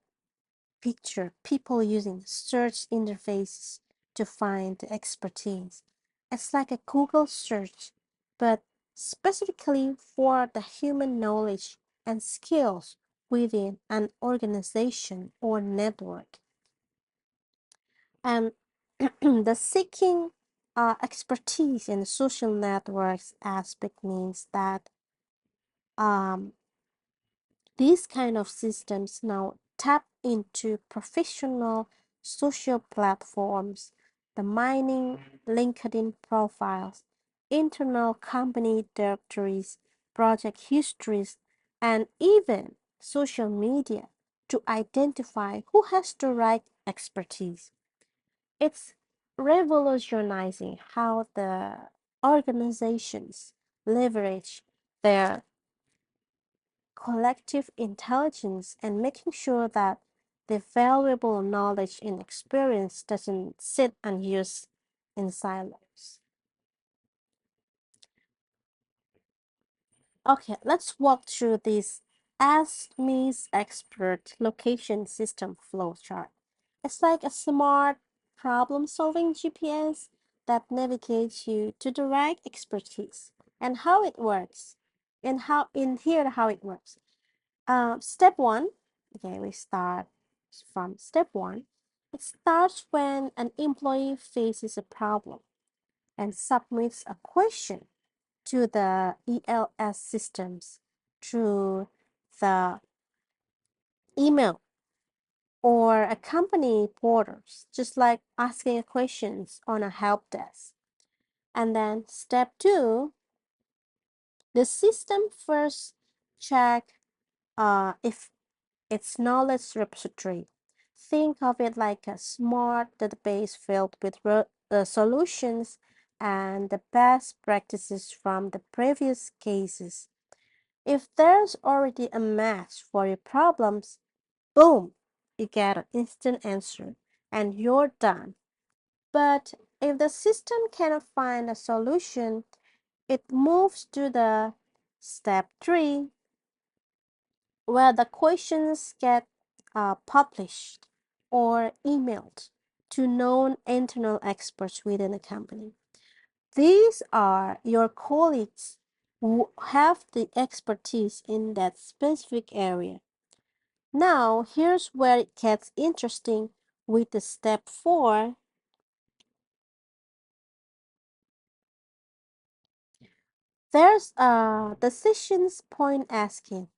picture people using search interfaces to find expertise. It's like a Google search, but specifically for the human knowledge and skills within an organization or network. And the seeking expertise in social networks aspect means that um, these kind of systems now tap into professional social platforms, the mining LinkedIn profiles, internal company directories, project histories, and even social media to identify who has the right expertise. It's revolutionizing how the organizations leverage their collective intelligence and making sure that the valuable knowledge and experience doesn't sit unused in silos. Okay, let's walk through this Ask Me's Expert location system flowchart. It's like a smart problem-solving GPS that navigates you to the right expertise and how it works. And how it works. Step one, okay, we start from step one. It starts when an employee faces a problem and submits a question to the ELS systems through the email or a company portals, just like asking questions on a help desk. And then step two, the system first check if it's knowledge repository. Think of it like a smart database filled with solutions and the best practices from the previous cases. If there's already a match for your problems, boom, you get an instant answer and you're done. But if the system cannot find a solution, it moves to the step three, where the questions get published or emailed to known internal experts within a company. These are your colleagues who have the expertise in that specific area. Now, here's where it gets interesting with the step four. There's a decisions point asking,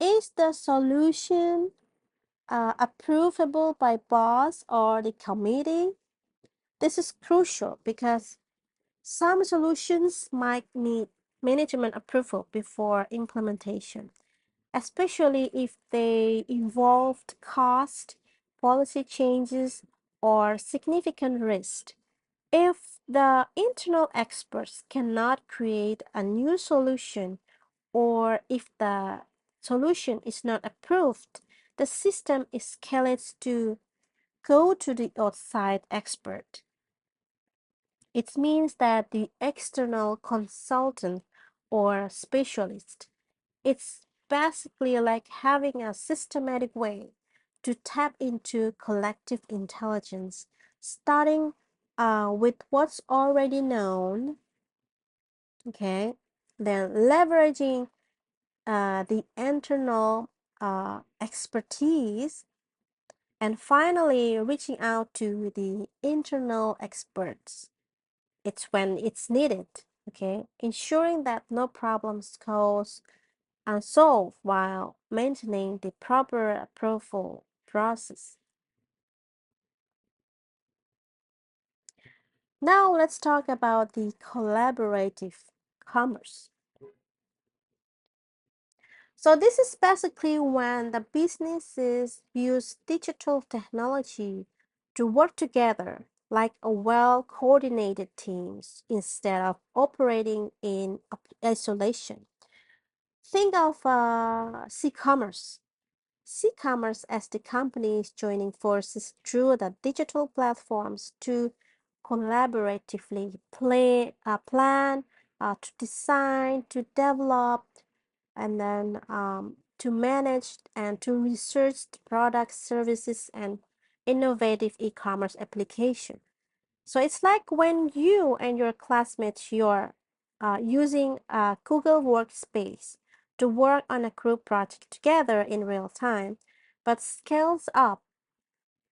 is the solution approvable by boss or the committee? This is crucial because some solutions might need management approval before implementation, especially if they involved cost, policy changes, or significant risk. If the internal experts cannot create a new solution, or if the solution is not approved, the system escalates to go to the outside expert. It means that the external consultant or specialist, it's basically like having a systematic way to tap into collective intelligence, starting with what's already known, okay, then leveraging the internal expertise, and finally reaching out to the internal experts. It's when it's needed, okay, ensuring that no problems goes unsolved while maintaining the proper approval process. Now let's talk about the collaborative commerce. So this is basically when the businesses use digital technology to work together like a well-coordinated teams instead of operating in isolation. Think of C-commerce. C-commerce as the companies joining forces through the digital platforms to collaboratively plan, to design, to develop, and then to manage and to research the products, services, and innovative e-commerce application. So it's like when you and your classmates, you're using a Google Workspace to work on a group project together in real time, but scales up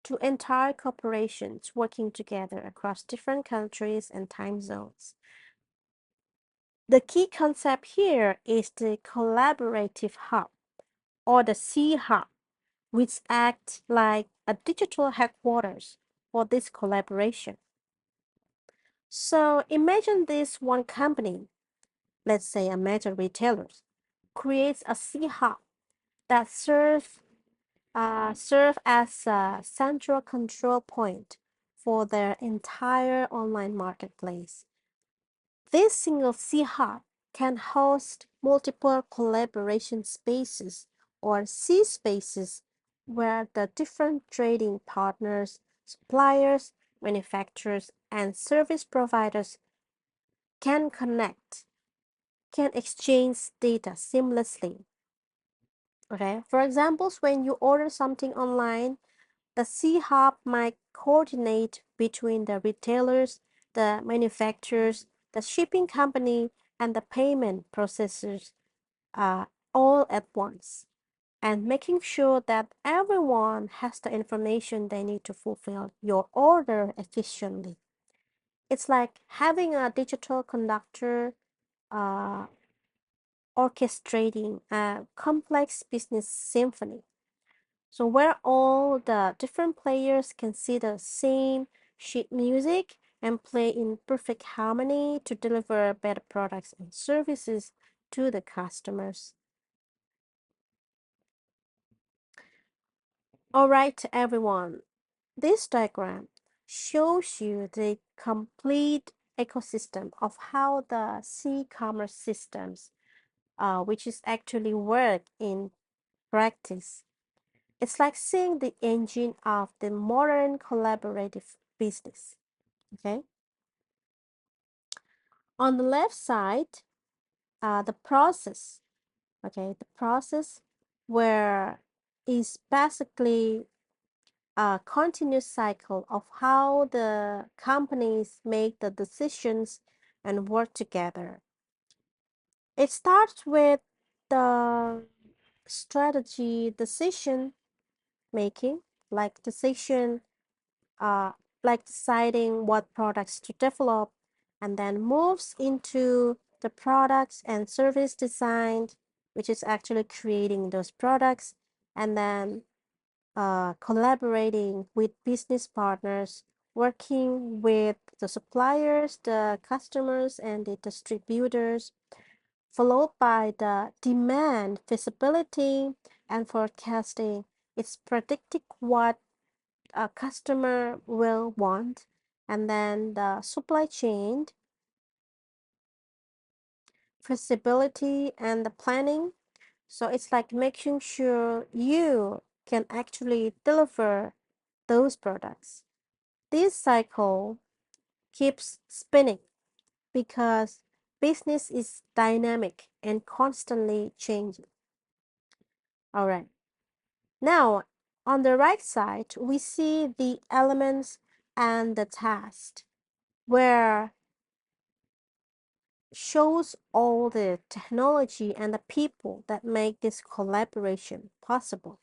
to entire corporations working together across different countries and time zones. The key concept here is the collaborative hub, or the C hub, which acts like a digital headquarters for this collaboration. So imagine this one company, let's say a major retailer, creates a C hub that serve as a central control point for their entire online marketplace. This single C hub can host multiple collaboration spaces, or C spaces, where the different trading partners, suppliers, manufacturers, and service providers can connect, can exchange data seamlessly. Okay, for example, when you order something online, the C Hub might coordinate between the retailers, the manufacturers, the shipping company, and the payment processors all at once, and making sure that everyone has the information they need to fulfill your order efficiently. It's like having a digital conductor uh, orchestrating a complex business symphony. So where all the different players can see the same sheet music and play in perfect harmony to deliver better products and services to the customers. All right, everyone. This diagram shows you the complete ecosystem of how the C-commerce systems, which is actually work in practice. It's like seeing the engine of the modern collaborative business. Okay. On the left side, the process. Okay, the process where is basically a continuous cycle of how the companies make the decisions and work together. It starts with the strategy decision making, like decision uh, like deciding what products to develop, and then moves into the products and service design, which is actually creating those products, and then collaborating with business partners, working with the suppliers, the customers, and the distributors, followed by the demand feasibility and forecasting. It's predicting what a customer will want, and then the supply chain feasibility and the planning. So it's like making sure you can actually deliver those products. This cycle keeps spinning because business is dynamic and constantly changing. All right. Now, on the right side, we see the elements and the task, where shows all the technology and the people that make this collaboration possible.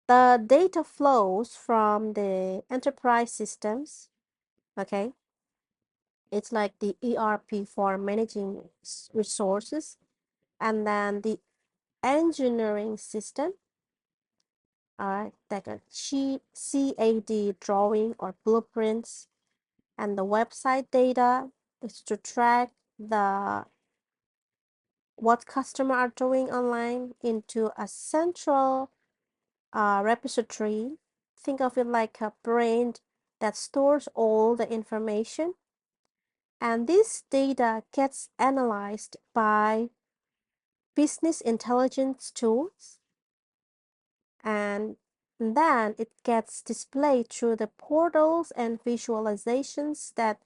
The data flows from the enterprise systems, okay? It's like the ERP for managing resources, and then the engineering system, like a CAD drawing or blueprints, and the website data is to track the what customer are doing online into a central repository. Think of it like a brain that stores all the information, and this data gets analyzed by business intelligence tools, and then it gets displayed through the portals and visualizations that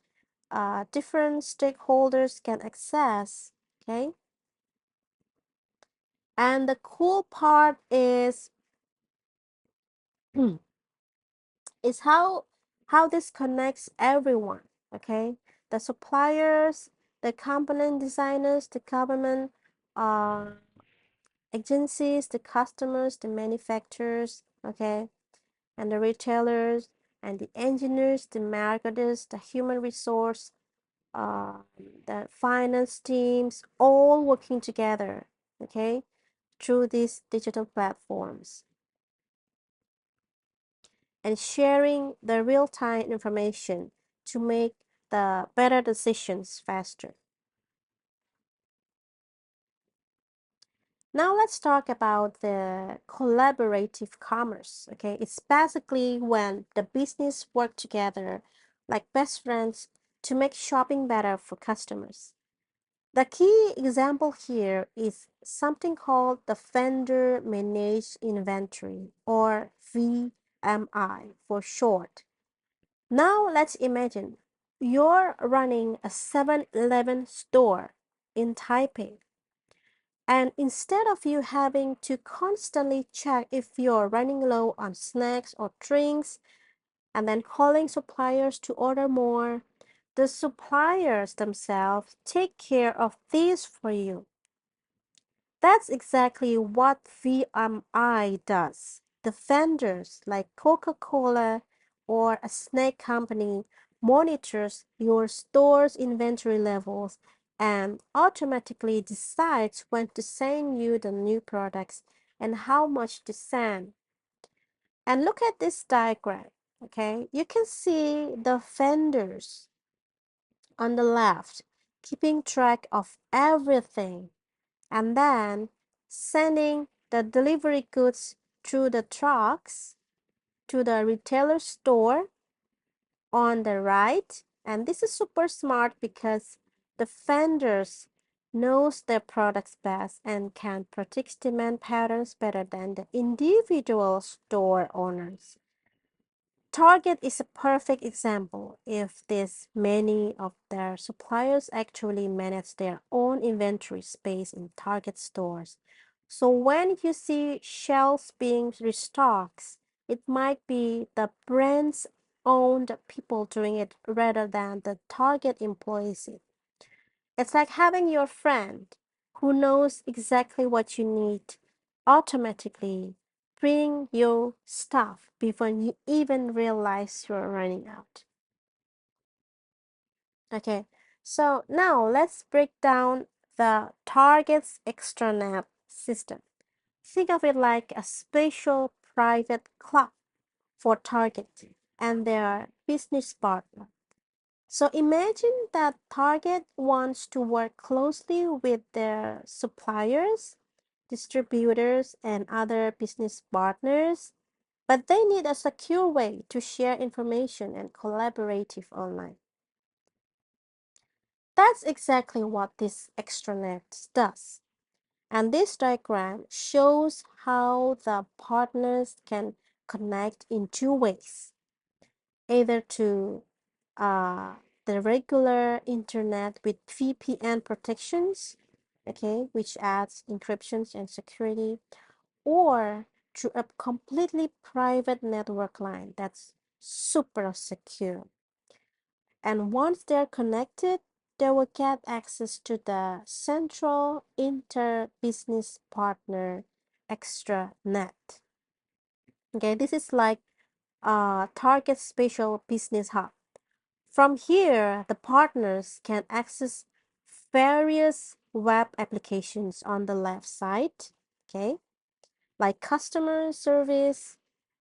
different stakeholders can access. Okay. And the cool part is how this connects everyone, okay? The suppliers, the component designers, the government agencies, the customers, the manufacturers, okay, and the retailers, and the engineers, the marketers, the human resource, uh, the finance teams, all working together, okay, through these digital platforms and sharing the real-time information to make the better decisions faster. Now let's talk about the collaborative commerce. Okay, it's basically when the business work together like best friends to make shopping better for customers. The key example here is something called the vendor managed inventory, or VMI for short. Now let's imagine you're running a 7-Eleven store in Taipei. And instead of you having to constantly check if you're running low on snacks or drinks and then calling suppliers to order more, the suppliers themselves take care of this for you. That's exactly what VMI does. The vendors like Coca-Cola or a snack company monitors your store's inventory levels and automatically decides when to send you the new products and how much to send. And look at this diagram, okay? You can see the vendors on the left keeping track of everything and then sending the delivery goods through the trucks to the retailer store on the right. And this is super smart because the vendors knows their products best and can predict demand patterns better than the individual store owners. Target is a perfect example if this many of their suppliers actually manage their own inventory space in Target stores. So when you see shelves being restocked, it might be the brand's owned people doing it rather than the Target employees. It's like having your friend who knows exactly what you need automatically bring you stuff before you even realize you're running out. Okay, so now let's break down the Target's extranet system. Think of it like a special private club for Target and their business partner. So imagine that Target wants to work closely with their suppliers, distributors, and other business partners, but they need a secure way to share information and collaborative online. That's exactly what this extranet does. And this diagram shows how the partners can connect in two ways, either to uh, the regular internet with VPN protections, okay, which adds encryptions and security, or through a completely private network line that's super secure. And once they're connected, they will get access to the central inter-business partner extranet. Okay, this is like a Target Special Business Hub. From here, the partners can access various web applications on the left side, okay, like customer service,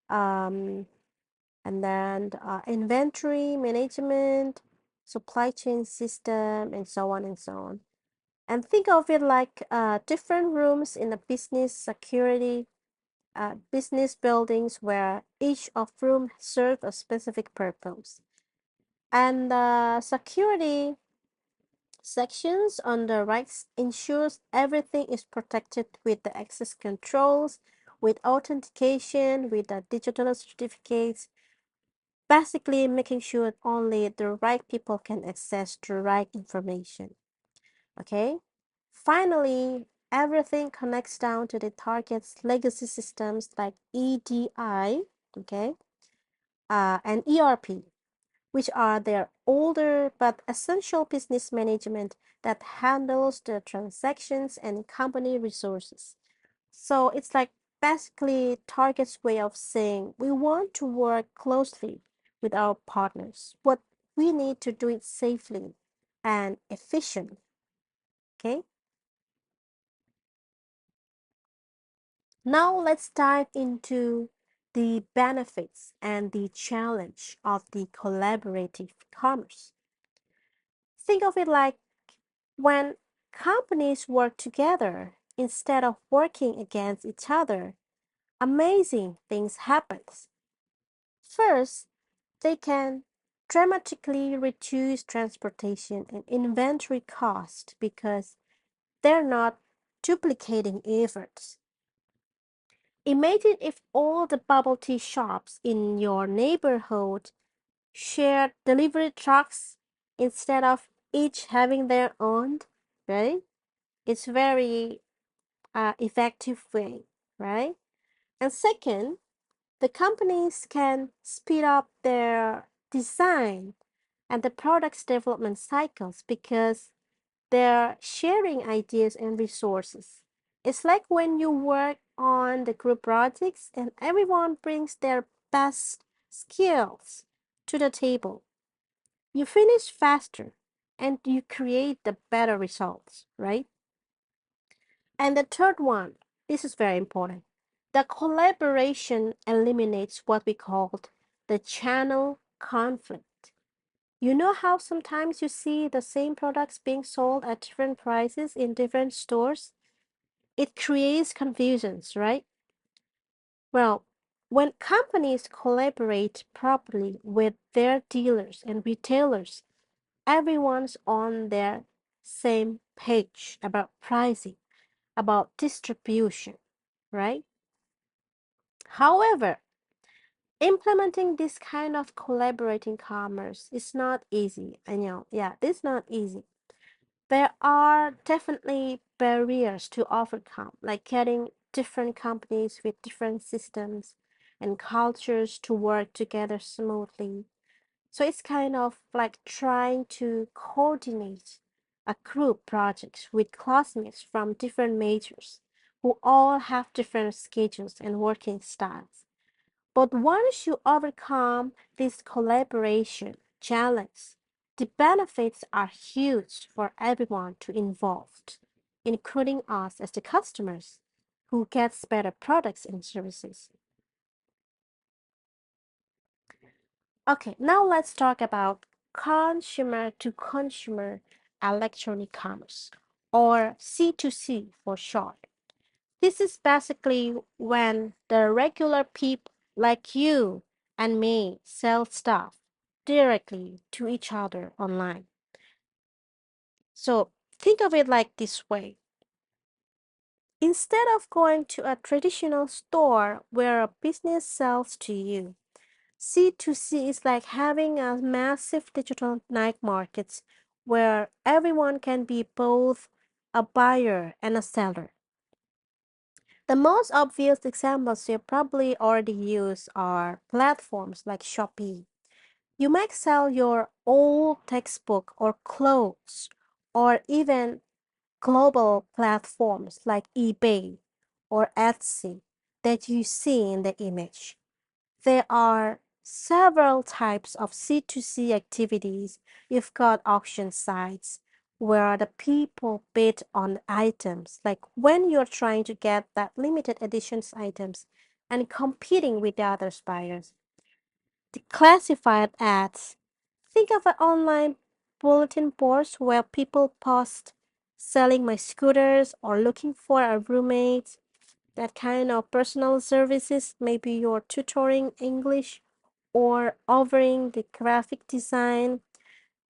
um, and then inventory management, supply chain system, and so on and so on. And think of it like different rooms in a business security, business buildings where each of room serve a specific purpose. And the security sections on the right ensures everything is protected with the access controls, with authentication, with the digital certificates, basically making sure only the right people can access the right information. Okay. Finally, everything connects down to the target's legacy systems like EDI, okay, and ERP, which are their older but essential business management that handles the transactions and company resources. So it's like basically Target's way of saying we want to work closely with our partners, but we need to do it safely and efficiently. Okay. Now let's dive into the benefits and the challenge of the collaborative commerce. Think of it like when companies work together instead of working against each other, amazing things happen. First, they can dramatically reduce transportation and inventory cost because they're not duplicating efforts. Imagine if all the bubble tea shops in your neighborhood shared delivery trucks instead of each having their own, right? It's very effective way, right? And second, the companies can speed up their design and the product's development cycles because they're sharing ideas and resources. It's like when you work on the group projects and everyone brings their best skills to the table. You finish faster and you create the better results, right? And the third one, this is very important. The collaboration eliminates what we called the channel conflict. You know how sometimes you see the same products being sold at different prices in different stores? It creates confusions, right? Well, when companies collaborate properly with their dealers and retailers, everyone's on their same page about pricing, about distribution, right? However, implementing this kind of collaborating commerce is not easy. I know, yeah, it's not easy. There are definitely barriers to overcome, like getting different companies with different systems and cultures to work together smoothly. So it's kind of like trying to coordinate a group project with classmates from different majors who all have different schedules and working styles. But once you overcome this collaboration challenge, the benefits are huge for everyone to involved, including us as the customers who gets better products and services. Okay, now let's talk about consumer to consumer electronic commerce, or C2C for short. This is basically when the regular people like you and me sell stuff directly to each other online. So think of it like this way. Instead of going to a traditional store where a business sells to you, C2C is like having a massive digital night markets where everyone can be both a buyer and a seller. The most obvious examples you probably already use are platforms like Shopee. You might sell your old textbook or clothes, or even global platforms like eBay or Etsy that you see in the image. There are several types of C2C activities. You've got auction sites where the people bid on items, like when you're trying to get that limited editions items and competing with the other buyers. The classified ads. Think of an online bulletin boards where people post selling my scooters or looking for a roommate, that kind of personal services. Maybe you're tutoring English or offering the graphic design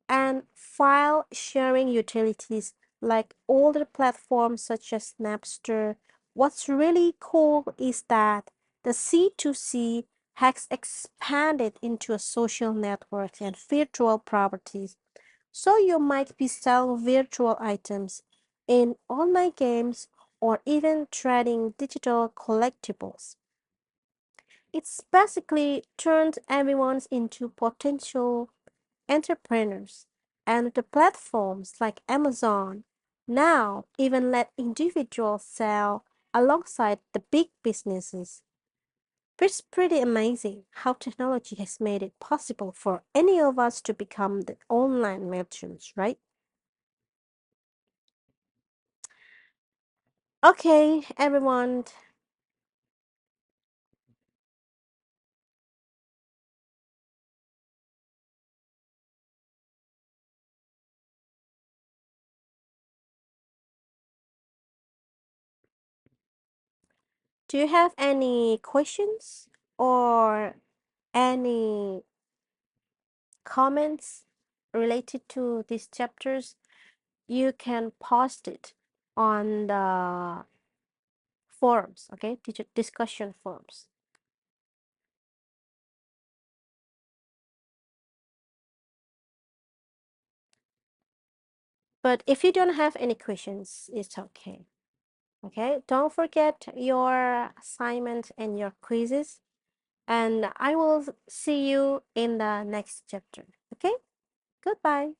and file sharing utilities like older platforms such as Napster. What's really cool is that the C2C has expanded into a social network and virtual properties. So you might be selling virtual items in online games or even trading digital collectibles. It's basically turned everyone into potential entrepreneurs, and the platforms like Amazon now even let individuals sell alongside the big businesses. It's pretty amazing how technology has made it possible for any of us to become the online merchants, right? Okay, everyone, do you have any questions or any comments related to these chapters? You can post it on the forums, okay? Discussion forums. But if you don't have any questions, it's okay. Okay, don't forget your assignment and your quizzes, and I will see you in the next chapter. Okay, goodbye.